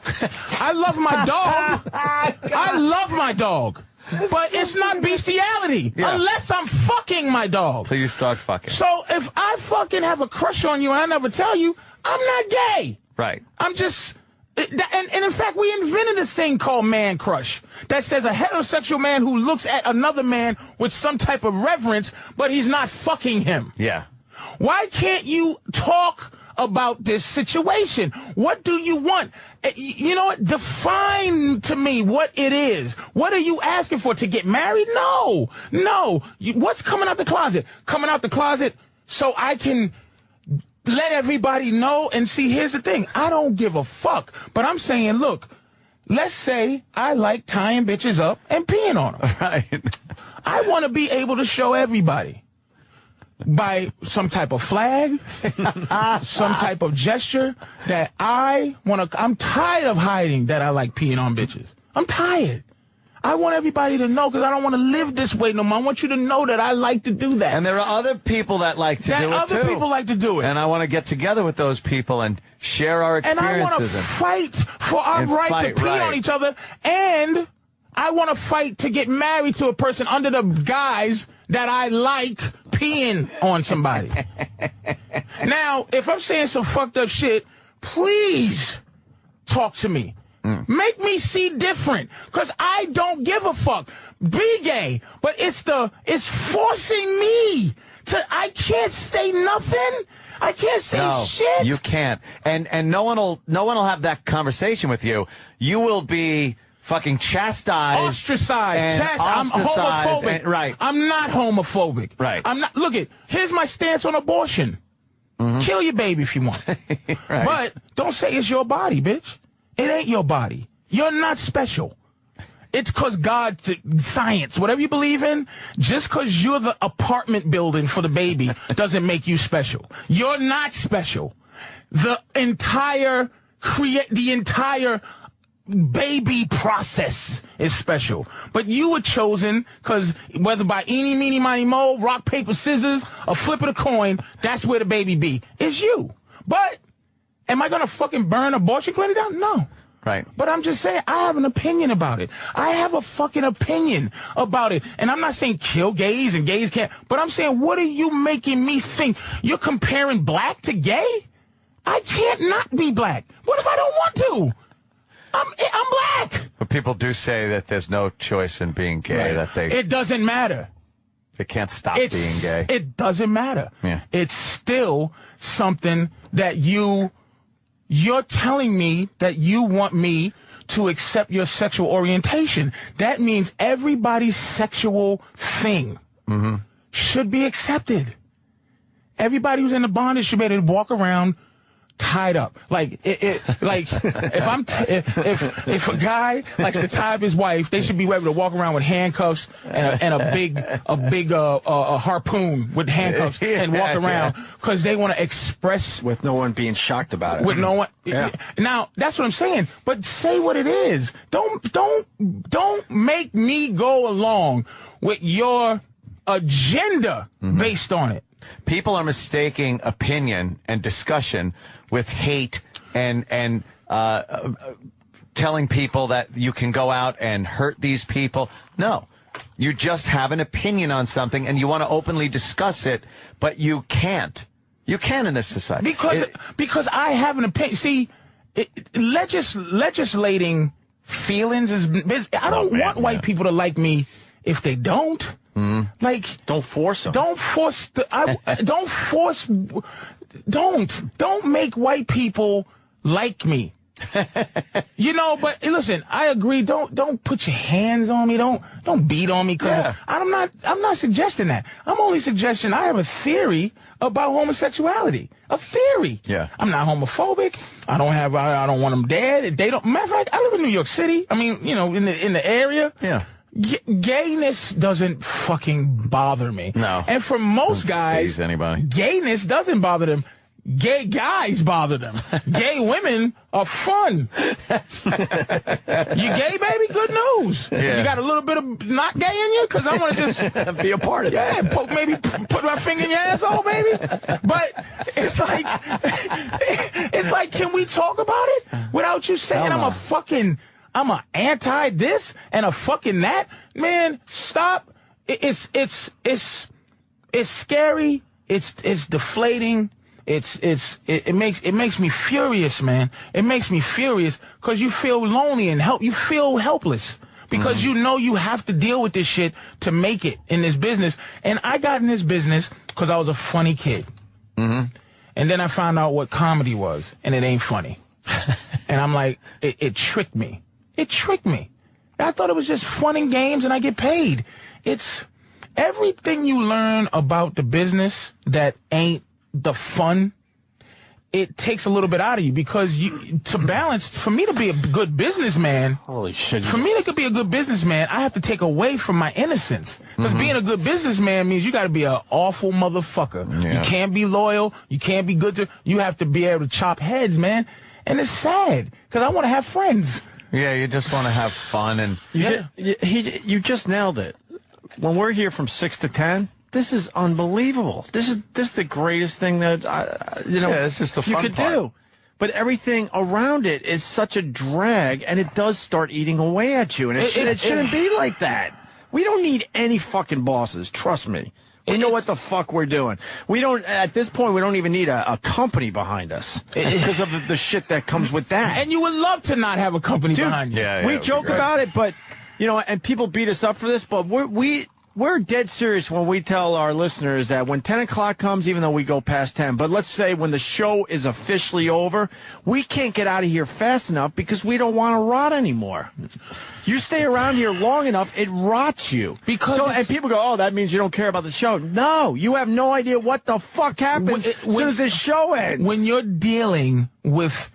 Speaker 1: I love my dog. I love my dog. But it's not bestiality unless I'm fucking my dog.
Speaker 2: Till you start fucking.
Speaker 1: So if I fucking have a crush on you and I never tell you, I'm not gay.
Speaker 2: Right.
Speaker 1: I'm just... And in fact, we invented a thing called man crush that says a heterosexual man who looks at another man with some type of reverence, but he's not fucking him.
Speaker 2: Yeah.
Speaker 1: Why can't you talk about this situation? What do you want? You know what? Define to me what it is. What are you asking for? To get married? No. What's coming out the closet? Coming out the closet so I can let everybody know and see. Here's the thing. I don't give a fuck. But I'm saying, look, let's say I like tying bitches up and peeing on them.
Speaker 2: Right. I
Speaker 1: want to be able to show everybody. By some type of flag, some type of gesture that I'm tired of hiding that I like peeing on bitches. I'm tired. I want everybody to know because I don't want to live this way no more. I want you to know that I like to do that.
Speaker 2: And there are other people that like to do it too.
Speaker 1: Other people like to do it.
Speaker 2: And I want to get together with those people and share our experiences.
Speaker 1: And I want to fight for our right to pee on each other. And I want to fight to get married to a person under the guise that I like peeing on somebody. Now, if I'm saying some fucked up shit, please talk to me. Make me see different, because I don't give a fuck. Be gay, but it's forcing me to. I can't say nothing. I can't say shit.
Speaker 2: You can't, and no one will have that conversation with you. You will be fucking chastised,
Speaker 1: ostracized. I'm homophobic.
Speaker 2: Right.
Speaker 1: I'm not homophobic.
Speaker 2: Right.
Speaker 1: I'm not. Look here's my stance on abortion. Kill your baby if you want.
Speaker 2: Right.
Speaker 1: But don't say it's your body, bitch. It ain't your body. You're not special. It's because God, science, whatever you believe in, just because you're the apartment building for the baby doesn't make you special. You're not special. The entire baby process is special. But you were chosen because whether by eeny, meeny, miny, moe, rock, paper, scissors, or flip of the coin, that's where the baby be. It's you. But am I going to fucking burn abortion clinic down? No.
Speaker 2: Right.
Speaker 3: But I'm just saying, I have an opinion about it. I have a fucking opinion about it. And I'm not saying kill gays and gays can't, but I'm saying, what are you making me think? You're comparing black to gay? I can't not be black. What if I don't want to? I'm black.
Speaker 2: But people do say that there's no choice in being gay. Right.
Speaker 3: It doesn't matter.
Speaker 2: They can't stop being gay.
Speaker 3: It doesn't matter.
Speaker 2: Yeah.
Speaker 3: It's still something that you're telling me that you want me to accept your sexual orientation. That means everybody's sexual thing should be accepted. Everybody who's in the bondage should be able to walk around tied up. Like, if a guy likes to tie up his wife, they should be able to walk around with handcuffs and a big harpoon with handcuffs and walk around because they want to express
Speaker 4: with no one being shocked about it.
Speaker 3: With no one. Yeah. Now that's what I'm saying. But say what it is. Don't make me go along with your agenda based on it.
Speaker 2: People are mistaking opinion and discussion with hate and telling people that you can go out and hurt these people. No, you just have an opinion on something and you want to openly discuss it, but you can't. You can in this society.
Speaker 3: Because I have an opinion. See, legislating feelings is... I don't want white people to like me if they don't. Like,
Speaker 4: don't force them.
Speaker 3: Don't make white people like me. You know, but listen, I agree. Don't put your hands on me. Don't beat on me because I'm not suggesting that. I'm only suggesting I have a theory about homosexuality. A theory.
Speaker 2: Yeah.
Speaker 3: I'm not homophobic. I don't want them dead. They don't. Matter of fact, I live in New York City. I mean, you know, in the area.
Speaker 2: Yeah.
Speaker 3: Gayness doesn't fucking bother me.
Speaker 2: No.
Speaker 3: And for most guys, gayness doesn't bother them. Gay guys bother them. Gay women are fun. You gay, baby? Good news.
Speaker 2: Yeah.
Speaker 3: You got a little bit of not gay in you? Because I want to just...
Speaker 4: be a part of that.
Speaker 3: Yeah, maybe put my finger in your asshole, baby. But it's like, can we talk about it without you saying I'm a anti this and a fucking that? Man, stop. It's scary. It's deflating. It makes me furious, man. It makes me furious because you feel lonely and you feel helpless because you know you have to deal with this shit to make it in this business. And I got in this business because I was a funny kid. And then I found out what comedy was, and it ain't funny. And I'm like, it tricked me. It tricked me. I thought it was just fun and games and I get paid. It's everything you learn about the business that ain't the fun. It takes a little bit out of you because to balance, for me to be a good businessman,
Speaker 4: holy shit.
Speaker 3: For me to be a good businessman, I have to take away from my innocence. Because being a good businessman means you got to be an awful motherfucker. Yeah. You can't be loyal. You can't be good you have to be able to chop heads, man. And it's sad because I want to have friends.
Speaker 2: Yeah, you just want to have fun and
Speaker 4: you just nailed it. When we're here from 6 to 10, this is unbelievable. This is the greatest thing that
Speaker 2: this is the fun
Speaker 4: you could
Speaker 2: part.
Speaker 4: do. But everything around it is such a drag, and it does start eating away at you. And it shouldn't be like that. We don't need any fucking bosses. Trust me. We know what the fuck we're doing. We don't, at this point, we don't even need a company behind us because of the shit that comes with that.
Speaker 3: And you would love to not have a company behind you.
Speaker 4: We joke about it, but, you know, and people beat us up for this, but we're dead serious when we tell our listeners that when 10 o'clock comes, even though we go past 10, but let's say when the show is officially over, we can't get out of here fast enough because we don't want to rot anymore. You stay around here long enough, it rots you. And people go, oh, that means you don't care about the show. No, you have no idea what the fuck happens as soon as this show ends.
Speaker 3: When you're dealing with,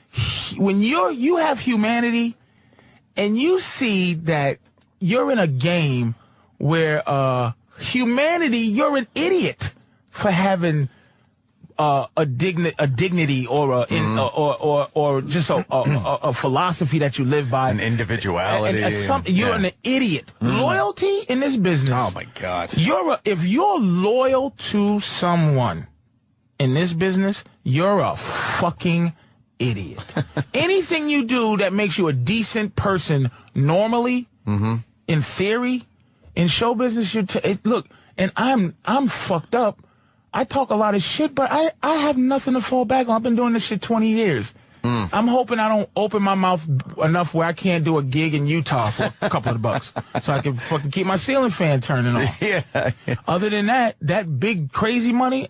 Speaker 3: when you have humanity and you see that you're in a game where humanity, you're an idiot for having a dignity or just a philosophy that you live by,
Speaker 2: an individuality.
Speaker 3: You're an idiot. Loyalty in this business.
Speaker 4: Oh my God!
Speaker 3: If you're loyal to someone in this business, you're a fucking
Speaker 1: idiot. Anything you do that makes you a decent person normally, in theory, in show business, look, and I'm fucked up. I talk a lot of shit, but I have nothing to fall back on. I've been doing this shit 20 years. I'm hoping I don't open my mouth enough where I can't do a gig in Utah for a couple of bucks so I can fucking keep my ceiling fan turning on.
Speaker 2: Yeah.
Speaker 1: Other than that big crazy money,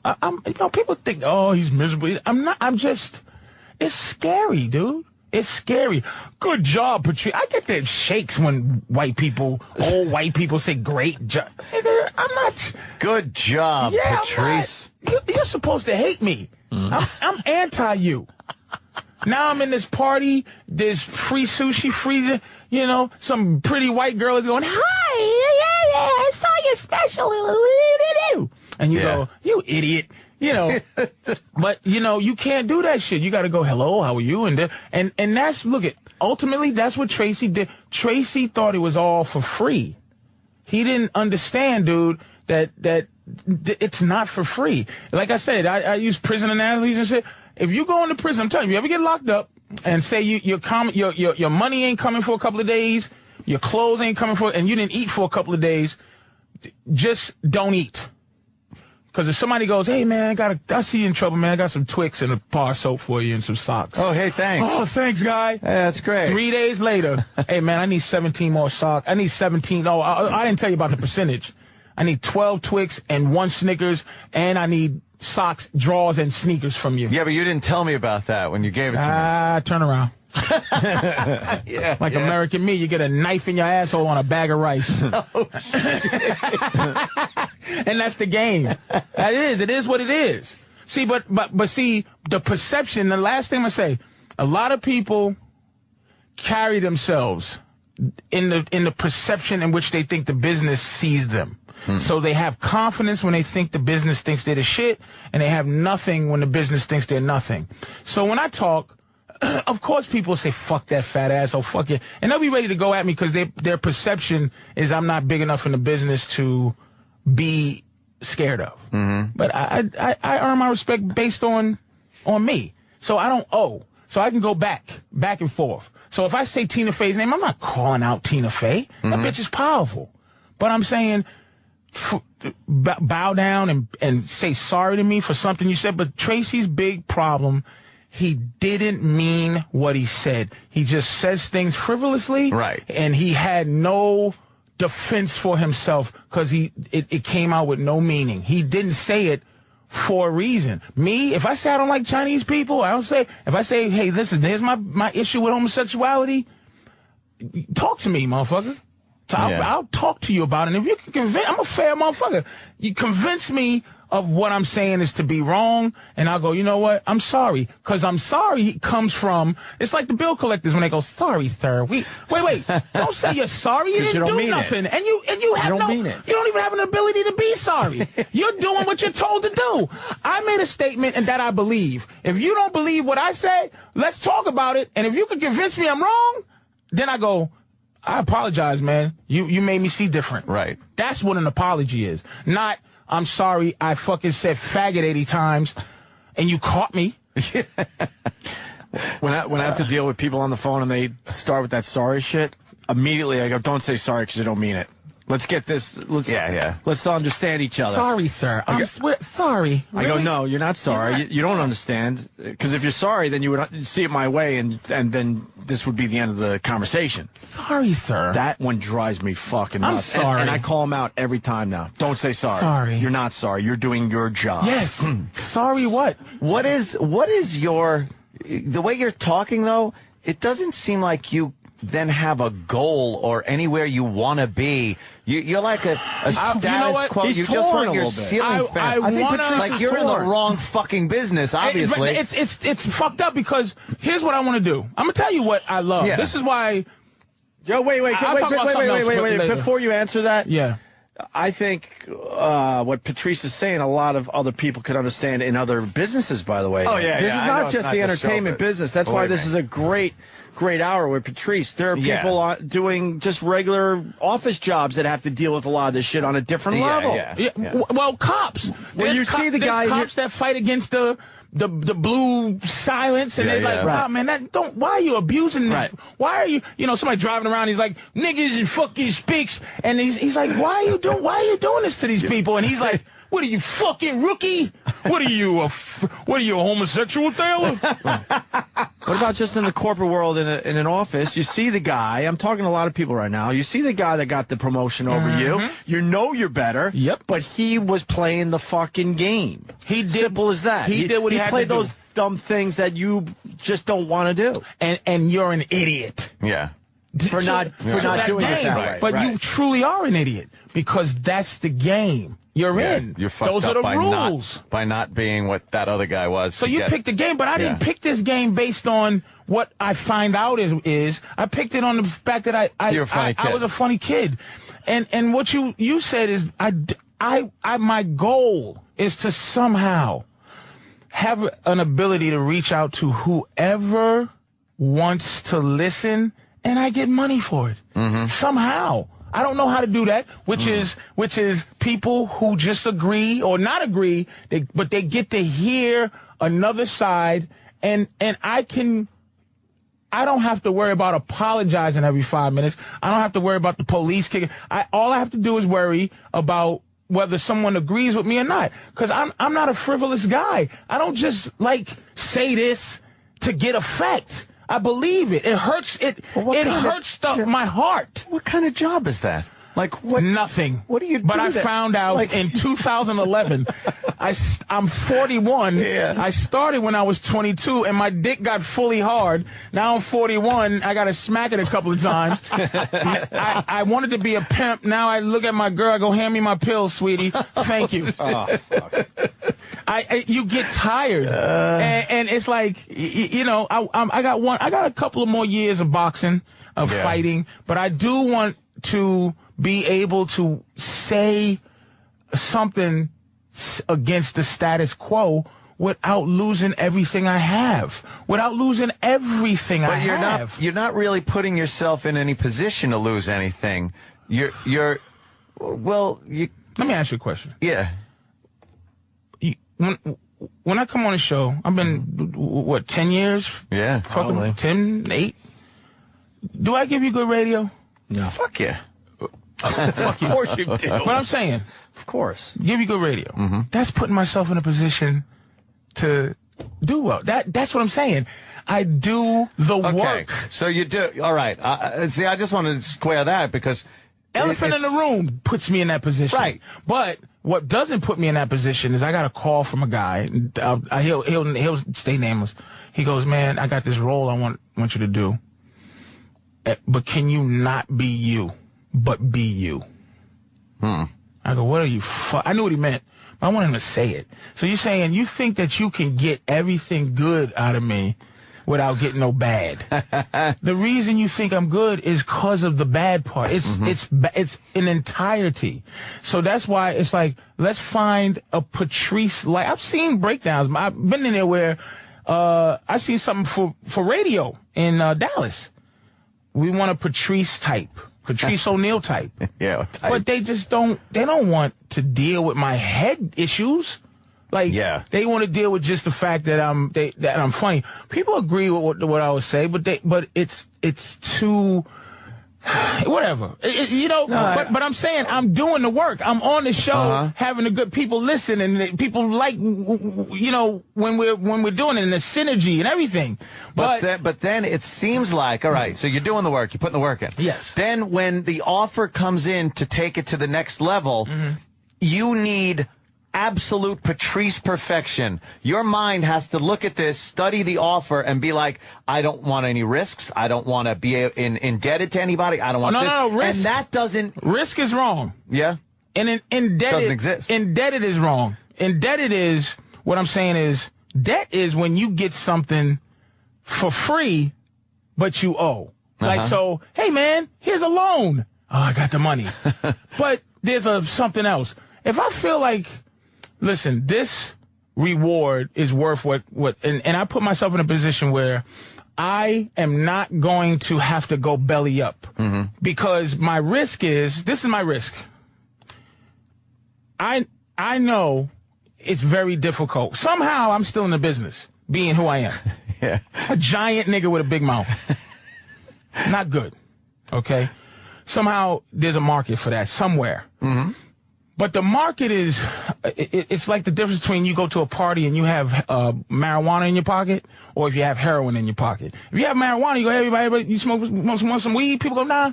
Speaker 1: people think, oh, he's miserable. I'm not. I'm just. It's scary, dude. It's scary. Good job, Patrice. I get the shakes when old white people say great job. I'm not.
Speaker 2: Good job, Patrice.
Speaker 1: You're supposed to hate me. I'm anti you. Now I'm in this party, there's free sushi, some pretty white girl is going, hi, I saw your special. And you go, you idiot. But you can't do that shit. You got to go, hello, how are you? And that's, ultimately that's what Tracy did. Tracy thought it was all for free. He didn't understand, dude, that it's not for free. Like I said, I use prison analogies and shit. If you go into prison, I'm telling you, you ever get locked up and say your money ain't coming for a couple of days, your clothes ain't coming and you didn't eat for a couple of days, just don't eat. Because if somebody goes, hey, man, I see you in trouble, man. I got some Twix and a bar soap for you and some socks.
Speaker 2: Oh, hey, thanks.
Speaker 1: Oh, thanks, guy.
Speaker 2: Yeah, that's great.
Speaker 1: 3 days later, hey, man, I need 17 more socks. I need 17. Oh, I didn't tell you about the percentage. I need 12 Twix and 1 Snickers, and I need socks, drawers, and sneakers from you.
Speaker 2: Yeah, but you didn't tell me about that when you gave it to me.
Speaker 1: Turn around. Like American Me, you get a knife in your asshole on a bag of rice.
Speaker 2: Oh, shit.
Speaker 1: And that's the game. It is what it is. See, but see, the perception, the last thing I'm gonna say, a lot of people carry themselves in the perception in which they think the business sees them. So they have confidence when they think the business thinks they're the shit, and they have nothing when the business thinks they're nothing. So when I talk, of course people say, fuck that fat asshole, fuck it. And they'll be ready to go at me because their perception is I'm not big enough in the business to be scared of. But I earn my respect based on me. So I don't owe. So I can go back and forth. So if I say Tina Fey's name, I'm not calling out Tina Fey. That bitch is powerful. But I'm saying bow down and say sorry to me for something you said. But Tracy's big problem, he didn't mean what he said. He just says things frivolously.
Speaker 2: Right.
Speaker 1: And he had no defense for himself because it came out with no meaning. He didn't say it for a reason. Me, if I say I don't like Chinese people, if I say, hey, here's my issue with homosexuality, talk to me, motherfucker. I'll talk to you about it. And if you can convince, I'm a fair motherfucker. You convince me of what I'm saying is to be wrong, and I'll go, you know what? I'm sorry. Because I'm sorry comes from, it's like the bill collectors when they go, sorry, sir. Wait. Don't say you're sorry. You didn't do nothing. And you don't mean it. You don't even have an ability to be sorry. You're doing what you're told to do. I made a statement and that I believe. If you don't believe what I say, let's talk about it. And if you can convince me I'm wrong, then I go, I apologize, man. You made me see different.
Speaker 2: Right.
Speaker 1: That's what an apology is. Not, I'm sorry, I fucking said faggot 80 times, and you caught me.
Speaker 4: When I have to deal with people on the phone and they start with that sorry shit, immediately I go, don't say sorry because you don't mean it. Let's get this. Let's understand each other.
Speaker 1: Sorry, sir. Sorry.
Speaker 4: Really? I go, no, you're not sorry. You don't understand. Because if you're sorry, then you would see it my way, and then this would be the end of the conversation.
Speaker 1: Sorry, sir.
Speaker 4: That one drives me fucking nuts.
Speaker 1: I'm sorry.
Speaker 4: And I call him out every time now. Don't say sorry.
Speaker 1: Sorry.
Speaker 4: You're not sorry. You're doing your job.
Speaker 1: Yes. Sorry what?
Speaker 2: What is the way you're talking, though, it doesn't seem like you then have a goal or anywhere you want to be. You're like a status quo.
Speaker 4: He's
Speaker 2: you just want your
Speaker 4: bit.
Speaker 2: ceiling fan.
Speaker 4: I think Patrice
Speaker 2: like you're in the wrong fucking business, obviously.
Speaker 1: It's fucked up because here's what I want to do. I'm gonna tell you what I love. Yeah. This is why.
Speaker 4: Yo, wait. Before you answer that,
Speaker 1: yeah.
Speaker 4: I think what Patrice is saying, a lot of other people could understand in other businesses, by the way.
Speaker 2: Oh, yeah.
Speaker 4: This is not just the entertainment business. That's why this is a great hour with Patrice. There are people doing just regular office jobs that have to deal with a lot of this shit on a different level.
Speaker 1: Yeah. Well, cops.
Speaker 4: When you see the guy,
Speaker 1: cops that fight against the
Speaker 3: the blue silence, and they're like, wow, man, why are you abusing this?
Speaker 4: Right.
Speaker 3: Why are you, somebody driving around, he's like, niggas and fucking speaks, and he's like, why are you doing this to these people? And he's like, what are you, fucking rookie? What are you, a homosexual, Taylor?
Speaker 4: What about just in the corporate world, in an office? You see the guy. I'm talking to a lot of people right now. You see the guy that got the promotion over you. You know you're better.
Speaker 3: Yep.
Speaker 4: But he was playing the fucking game.
Speaker 3: He did.
Speaker 4: Simple as that.
Speaker 3: He did what he had to do.
Speaker 4: He played those dumb things that you just don't want to do.
Speaker 3: And you're an idiot.
Speaker 2: Yeah.
Speaker 4: For not doing it that way.
Speaker 3: But you truly are an idiot because that's the game you're in.
Speaker 2: You're fucked
Speaker 3: Those
Speaker 2: up
Speaker 3: are the
Speaker 2: by
Speaker 3: rules.
Speaker 2: By not being what that other guy was.
Speaker 3: So you picked the game, but I didn't pick this game based on what I find out is. I picked it on the fact that
Speaker 2: You're a funny kid.
Speaker 3: I was a funny kid. And what you said is my goal is to somehow have an ability to reach out to whoever wants to listen, and I get money for it. Somehow. I don't know how to do that, which is people who just agree or not agree, but they get to hear another side, and I don't have to worry about apologizing every 5 minutes. I don't have to worry about the police kicking. All I have to do is worry about whether someone agrees with me or not, because I'm not a frivolous guy. I don't just say this to get effect. I believe it. It hurts. It hurts my heart.
Speaker 2: What kind of job is that? Like what?
Speaker 3: Nothing.
Speaker 2: What do you do?
Speaker 3: But I found out in 2011. I'm 41.
Speaker 2: Yeah.
Speaker 3: I started when I was 22, and my dick got fully hard. Now I'm 41. I got to smack it a couple of times. I wanted to be a pimp. Now I look at my girl. I go, hand me my pills, sweetie. Thank you.
Speaker 4: Oh, fuck.
Speaker 3: You get tired, and it's like I got a couple of more years of boxing, of fighting, but I do want to be able to say something against the status quo without losing everything I have, without losing everything I have.
Speaker 2: You're not really putting yourself in any position to lose anything. Let me
Speaker 3: ask you a question.
Speaker 2: Yeah.
Speaker 3: When I come on a show, I've been, 10 years?
Speaker 2: Yeah.
Speaker 3: Fucking 10, 8? Do I give you good radio?
Speaker 4: No.
Speaker 2: Fuck yeah.
Speaker 4: Of course you do.
Speaker 3: But I'm saying,
Speaker 4: of course,
Speaker 3: give you good radio. That's putting myself in a position to do well. That's what I'm saying. I do the work.
Speaker 2: So you do. All right. See, I just want to square that because
Speaker 3: elephant in the room puts me in that position.
Speaker 2: Right.
Speaker 3: But what doesn't put me in that position is I got a call from a guy. He'll stay nameless. He goes, man, I got this role I want you to do. But can you not be you, but be you? I go, what are you? I knew what he meant, but I want him to say it. So you're saying you think that you can get everything good out of me without getting no bad? The reason you think I'm good is because of the bad part. It's an entirety. So that's why it's like, let's find a Patrice. Like, I've seen breakdowns. I've been in there where I seen something for radio in Dallas. We want a Patrice ONeal type.
Speaker 2: Yeah, type.
Speaker 3: But they just don't want to deal with my head issues. Like, they want to deal with just the fact that I'm funny. People agree with what I would say, but it's too, whatever. But I'm saying I'm doing the work. I'm on the show, having the good people listen, and people like, when we're doing it, and the synergy and everything.
Speaker 2: But then it seems like, all right, so you're doing the work, you're putting the work in.
Speaker 3: Yes.
Speaker 2: Then when the offer comes in to take it to the next level, you need absolute Patrice perfection. Your mind has to look at this, study the offer, and be like, I don't want any risks. I don't want to be indebted to anybody. I don't want this.
Speaker 3: No, risk.
Speaker 2: And that doesn't...
Speaker 3: Risk is wrong.
Speaker 2: Yeah?
Speaker 3: And indebted...
Speaker 2: Doesn't exist.
Speaker 3: Indebted is wrong. Indebted is... What I'm saying is, debt is when you get something for free, but you owe. Like, so, hey, man, here's a loan. Oh, I got the money. But there's something else. If I feel like... Listen, this reward is worth what and I put myself in a position where I am not going to have to go belly up because my risk is, this is my risk. I know it's very difficult. Somehow I'm still in the business, being who I am.
Speaker 2: Yeah.
Speaker 3: A giant nigga with a big mouth. Not good. Okay? Somehow there's a market for that somewhere.
Speaker 2: Mm-hmm.
Speaker 3: But the market is, it's like the difference between you go to a party and you have marijuana in your pocket, or if you have heroin in your pocket. If you have marijuana, you go, hey, everybody, you want some weed? People go, nah,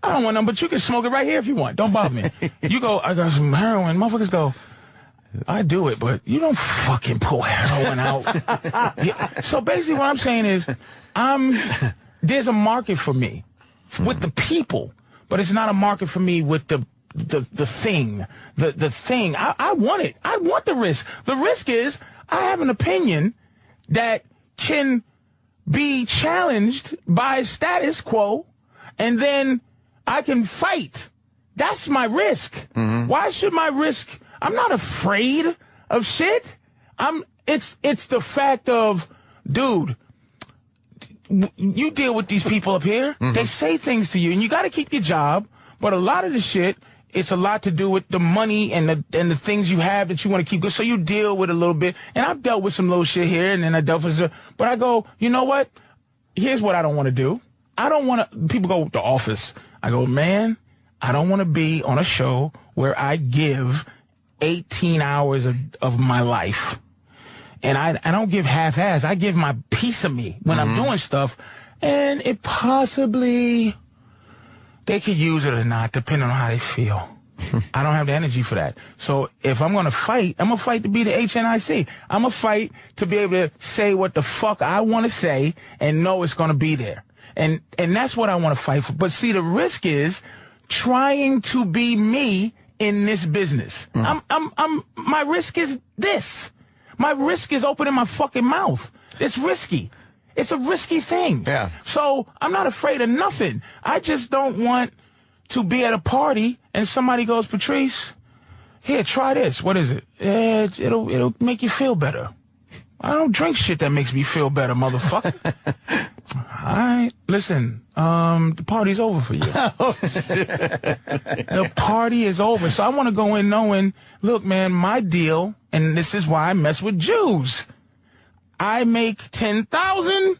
Speaker 3: I don't want none, but you can smoke it right here if you want. Don't bother me. You go, I got some heroin. Motherfuckers go, I do it, but you don't fucking pull heroin out. Yeah. So basically what I'm saying is, there's a market for me with the people, but it's not a market for me with the thing. The thing. I want it. I want the risk. The risk is I have an opinion that can be challenged by status quo, and then I can fight. That's my risk. Mm-hmm. Why should my risk? I'm not afraid of shit. It's the fact of, dude, you deal with these people up here. Mm-hmm. They say things to you, and you got to keep your job. But a lot of the shit, it's a lot to do with the money and the things you have that you want to keep good. So you deal with a little bit. And I've dealt with some little shit here, and then I dealt with some. But I go, you know what? Here's what I don't want to do. I don't want to. People go, The Office. I go, man, I don't want to be on a show where I give 18 hours of my life. And I don't give half-ass. I give my piece of me when I'm doing stuff. And it possibly, they could use it or not, depending on how they feel. I don't have the energy for that. So if I'm going to fight, I'm going to fight to be the HNIC. I'm going to fight to be able to say what the fuck I want to say and know it's going to be there. And that's what I want to fight for. But see, the risk is trying to be me in this business. My risk is this. My risk is opening my fucking mouth. It's risky. It's a risky thing. Yeah. So I'm not afraid of nothing. I just don't want to be at a party and somebody goes, Patrice, here, try this. What is it? It'll make you feel better. I don't drink shit that makes me feel better, motherfucker. All right, listen, the party's over for you. The party is over. So I want to go in knowing, look, man, my deal, and this is why I mess with Jews. I make 10,000,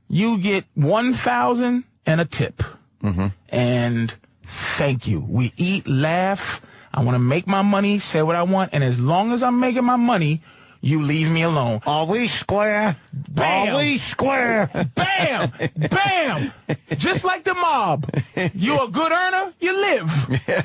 Speaker 3: you get 1,000 and a tip. Mm-hmm. And thank you. We eat, laugh. I want to make my money, say what I want, and as long as I'm making my money, you leave me alone.
Speaker 2: Are we square?
Speaker 3: Bam!
Speaker 2: Are we square?
Speaker 3: Bam! Bam! Just like the mob. You a good earner, you live. Yeah.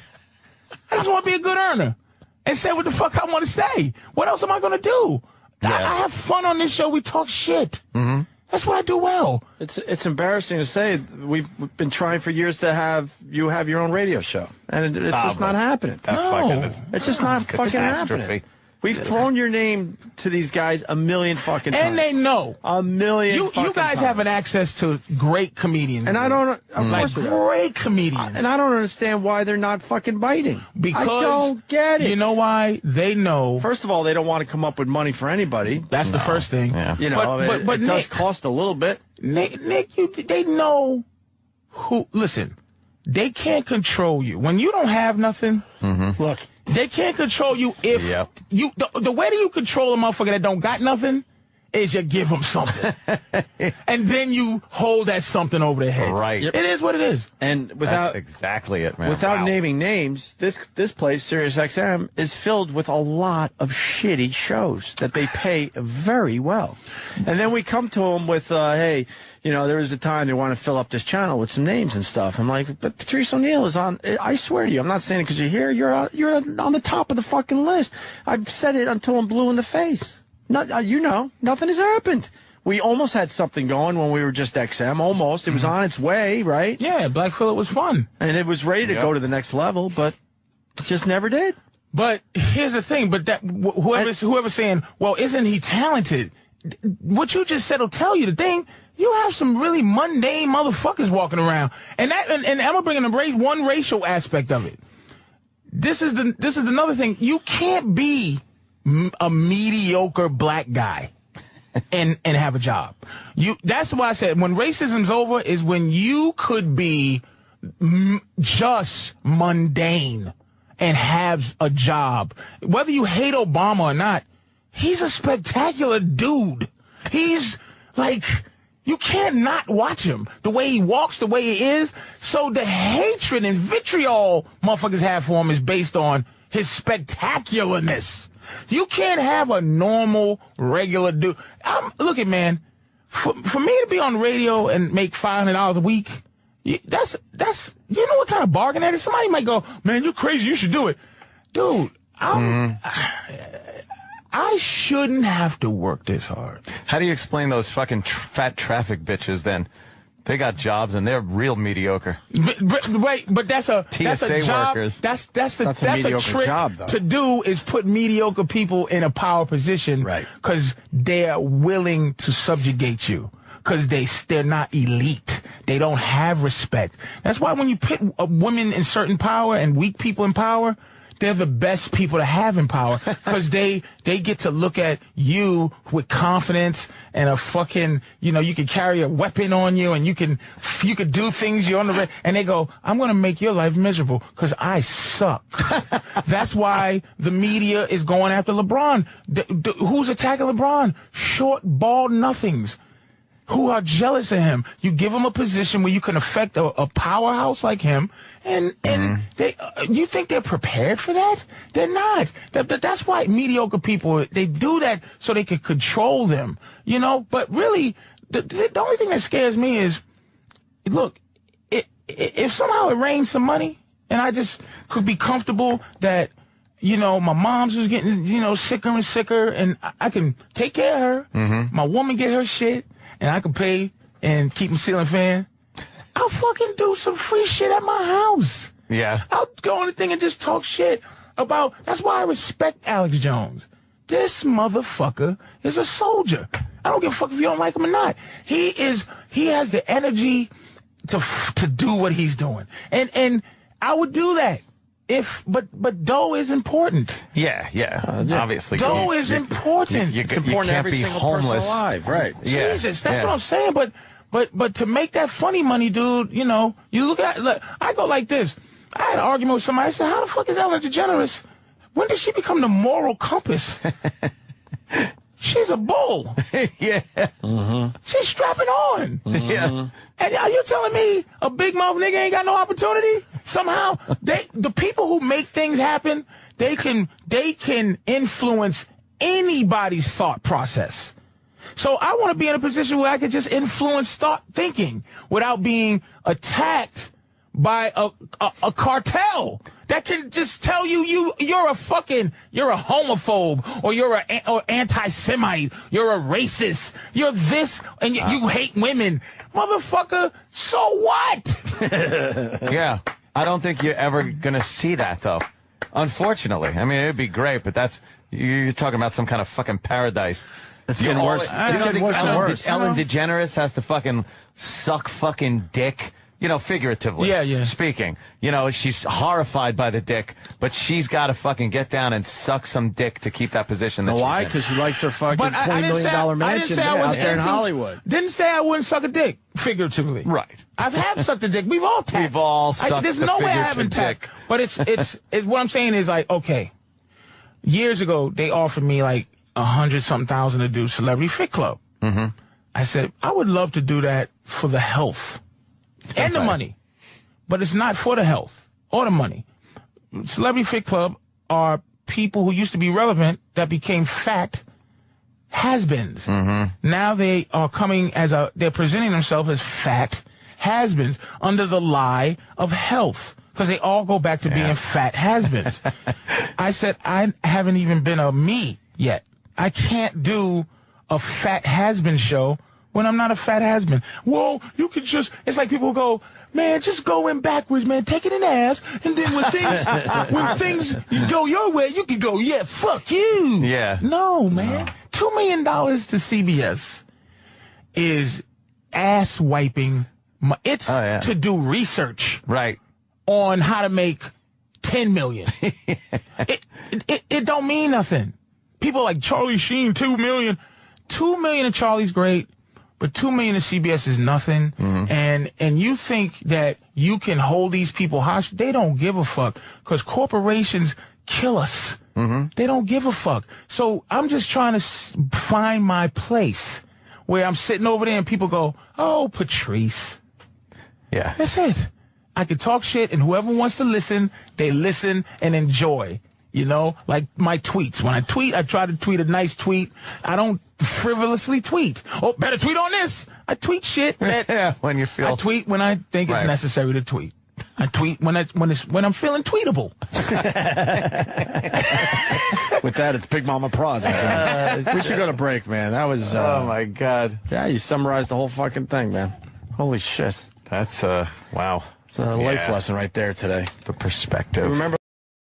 Speaker 3: I just want to be a good earner and say what the fuck I want to say. What else am I going to do? Yeah. I have fun on this show. We talk shit. Mm-hmm. That's what I do well.
Speaker 4: It's embarrassing to say. We've been trying for years to have you have your own radio show, and it's just not happening. It's just not fucking happening. We've thrown your name to these guys a million fucking times.
Speaker 3: And they know.
Speaker 4: A million fucking
Speaker 3: You guys
Speaker 4: times.
Speaker 3: have an access to great comedians.
Speaker 4: And I don't, of course,
Speaker 3: great comedians.
Speaker 4: And I don't understand why they're not fucking biting.
Speaker 3: Because
Speaker 4: I don't get it.
Speaker 3: You know why? They know.
Speaker 4: First of all, they don't want to come up with money for anybody.
Speaker 3: That's the first thing.
Speaker 2: Yeah.
Speaker 4: You know, but it does cost a little bit.
Speaker 3: Nick, they know who. Listen, they can't control you. When you don't have nothing, look. They can't control you if you. The way that you control a motherfucker that don't got nothing is you give them something, and then you hold that something over their heads.
Speaker 2: Right.
Speaker 3: It is what it is.
Speaker 4: And without
Speaker 2: That's exactly it, man.
Speaker 4: Without naming names, this place, Sirius XM, is filled with a lot of shitty shows that they pay very well. And then we come to them with, hey, you know, there was a time they want to fill up this channel with some names and stuff. I'm like, but Patrice ONeal is on. I swear to you, I'm not saying it because you're here. You're on the top of the fucking list. I've said it until I'm blue in the face. You know, nothing has happened. We almost had something going when we were just XM. Almost. It was on its way, right?
Speaker 3: Yeah, Black Phillip was fun.
Speaker 4: And it was ready to go to the next level, but it just never did.
Speaker 3: But here's the thing. But that whoever's saying, well, isn't he talented? What you just said will tell you the thing. You have some really mundane motherfuckers walking around. And I'm going to bring in one racial aspect of it. This is another thing. You can't be a mediocre black guy and have a job. That's why I said when racism's over is when you could be just mundane and have a job. Whether you hate Obama or not, he's a spectacular dude. He's like, you can't not watch him. The way he walks, the way he is. So the hatred and vitriol motherfuckers have for him is based on his spectacularness. You can't have a normal, regular dude. Look at, man, for me to be on radio and make $500 a week, that's you know what kind of bargain that is? Somebody might go, man, you're crazy, you should do it. Dude, I shouldn't have to work this hard.
Speaker 2: How do you explain those fucking fat traffic bitches then? They got jobs and they're real mediocre.
Speaker 3: But that's a job.
Speaker 2: Workers.
Speaker 3: That's a trick
Speaker 4: job, though.
Speaker 3: to do is put mediocre people in a power position,
Speaker 4: right?
Speaker 3: Because they're willing to subjugate you. Because they're not elite. They don't have respect. That's why when you put women in certain power and weak people in power, they're the best people to have in power because they get to look at you with confidence and a fucking, you can carry a weapon on you and you can do things you're on the and they go, I'm going to make your life miserable because I suck. That's why the media is going after LeBron. Who's attacking LeBron? Short, bald nothings who are jealous of him. You give him a position where you can affect a powerhouse like him, and you think they're prepared for that? They're not. That's why mediocre people, they do that so they can control them, But really, the only thing that scares me is, look, if somehow it rains some money, and I just could be comfortable that, my mom's was getting, sicker and sicker, and I can take care of her. Mm-hmm. My woman get her shit. And I can pay and keep a ceiling fan, I'll fucking do some free shit at my house.
Speaker 2: Yeah.
Speaker 3: I'll go on the thing and just talk shit about. That's why I respect Alex Jones. This motherfucker is a soldier. I don't give a fuck if you don't like him or not. He has the energy to do what he's doing. And I would do that. But dough is important.
Speaker 2: Yeah. Obviously.
Speaker 3: Dough is important.
Speaker 4: It's important to every single person alive, right?
Speaker 3: Jesus, that's what I'm saying. But to make that funny money, dude, you look I go like this. I had an argument with somebody. I said, how the fuck is Ellen DeGeneres? When did she become the moral compass? She's a bull.
Speaker 2: Yeah.
Speaker 3: Mm-hmm. She's strapping on.
Speaker 2: Mm-hmm. Yeah.
Speaker 3: And are you telling me a big mouth nigga ain't got no opportunity? Somehow, the people who make things happen, they can influence anybody's thought process. So I want to be in a position where I can just influence thinking without being attacked by a cartel that can just tell you're a homophobe or you're or anti-Semite, you're a racist, you're this, and you hate women. Motherfucker, so what?
Speaker 2: Yeah. I don't think you're ever going to see that, though. Unfortunately. I mean, it'd be great, but you're talking about some kind of fucking paradise.
Speaker 4: It's getting worse. It's getting worse and worse.
Speaker 2: Ellen DeGeneres has to fucking suck fucking dick. Figuratively speaking. She's horrified by the dick, but she's got to fucking get down and suck some dick to keep that position.
Speaker 4: Why? Because she likes her fucking $20 million mansion out there in Hollywood.
Speaker 3: Didn't say I wouldn't suck a dick, figuratively.
Speaker 2: Right.
Speaker 3: I have sucked a dick. We've all tapped.
Speaker 2: We've all sucked
Speaker 3: There's no way I haven't tapped. But it's what I'm saying is like, okay, years ago, they offered me like 100-something thousand to do Celebrity Fit Club. Mm-hmm. I said, I would love to do that for the health. And the money. But it's not for the health or the money. Celebrity Fit Club are people who used to be relevant that became fat has-beens. Mm-hmm. Now they are coming they're presenting themselves as fat has-beens under the lie of health. Because they all go back to being fat has-beens. I said, I haven't even been a me yet. I can't do a fat has-been show when I'm not a fat has-been. Well, you could it's like people go, man, just go in backwards, man, take it in the ass, and then when things go your way, you can go, yeah, fuck you.
Speaker 2: Yeah.
Speaker 3: No, man. $2 million to CBS is ass wiping. It's to do research.
Speaker 2: Right.
Speaker 3: On how to make $10 million. It don't mean nothing. People like Charlie Sheen, $2 million. $2 million of Charlie's great. but $2 million to CBS is nothing. And you think that you can hold these people hostage? They don't give a fuck, because corporations kill us. They don't give a fuck. So I'm just trying to find my place where I'm sitting over there and people go, "Oh, Patrice."
Speaker 2: Yeah.
Speaker 3: That's it. I can talk shit, and whoever wants to listen, they listen and enjoy. You know, like my tweets. When I tweet, I try to tweet a nice tweet. I don't frivolously tweet. Oh, better tweet on this. I tweet shit that
Speaker 2: when you feel.
Speaker 3: I tweet when I think it's necessary to tweet. I tweet when I'm feeling tweetable.
Speaker 4: With that, it's Big Mama Prods. We should go to break, man. That was.
Speaker 2: Oh my God.
Speaker 4: Yeah, you summarized the whole fucking thing, man. Holy shit.
Speaker 2: That's wow.
Speaker 4: It's a life lesson right there today.
Speaker 2: The perspective.
Speaker 4: Remember.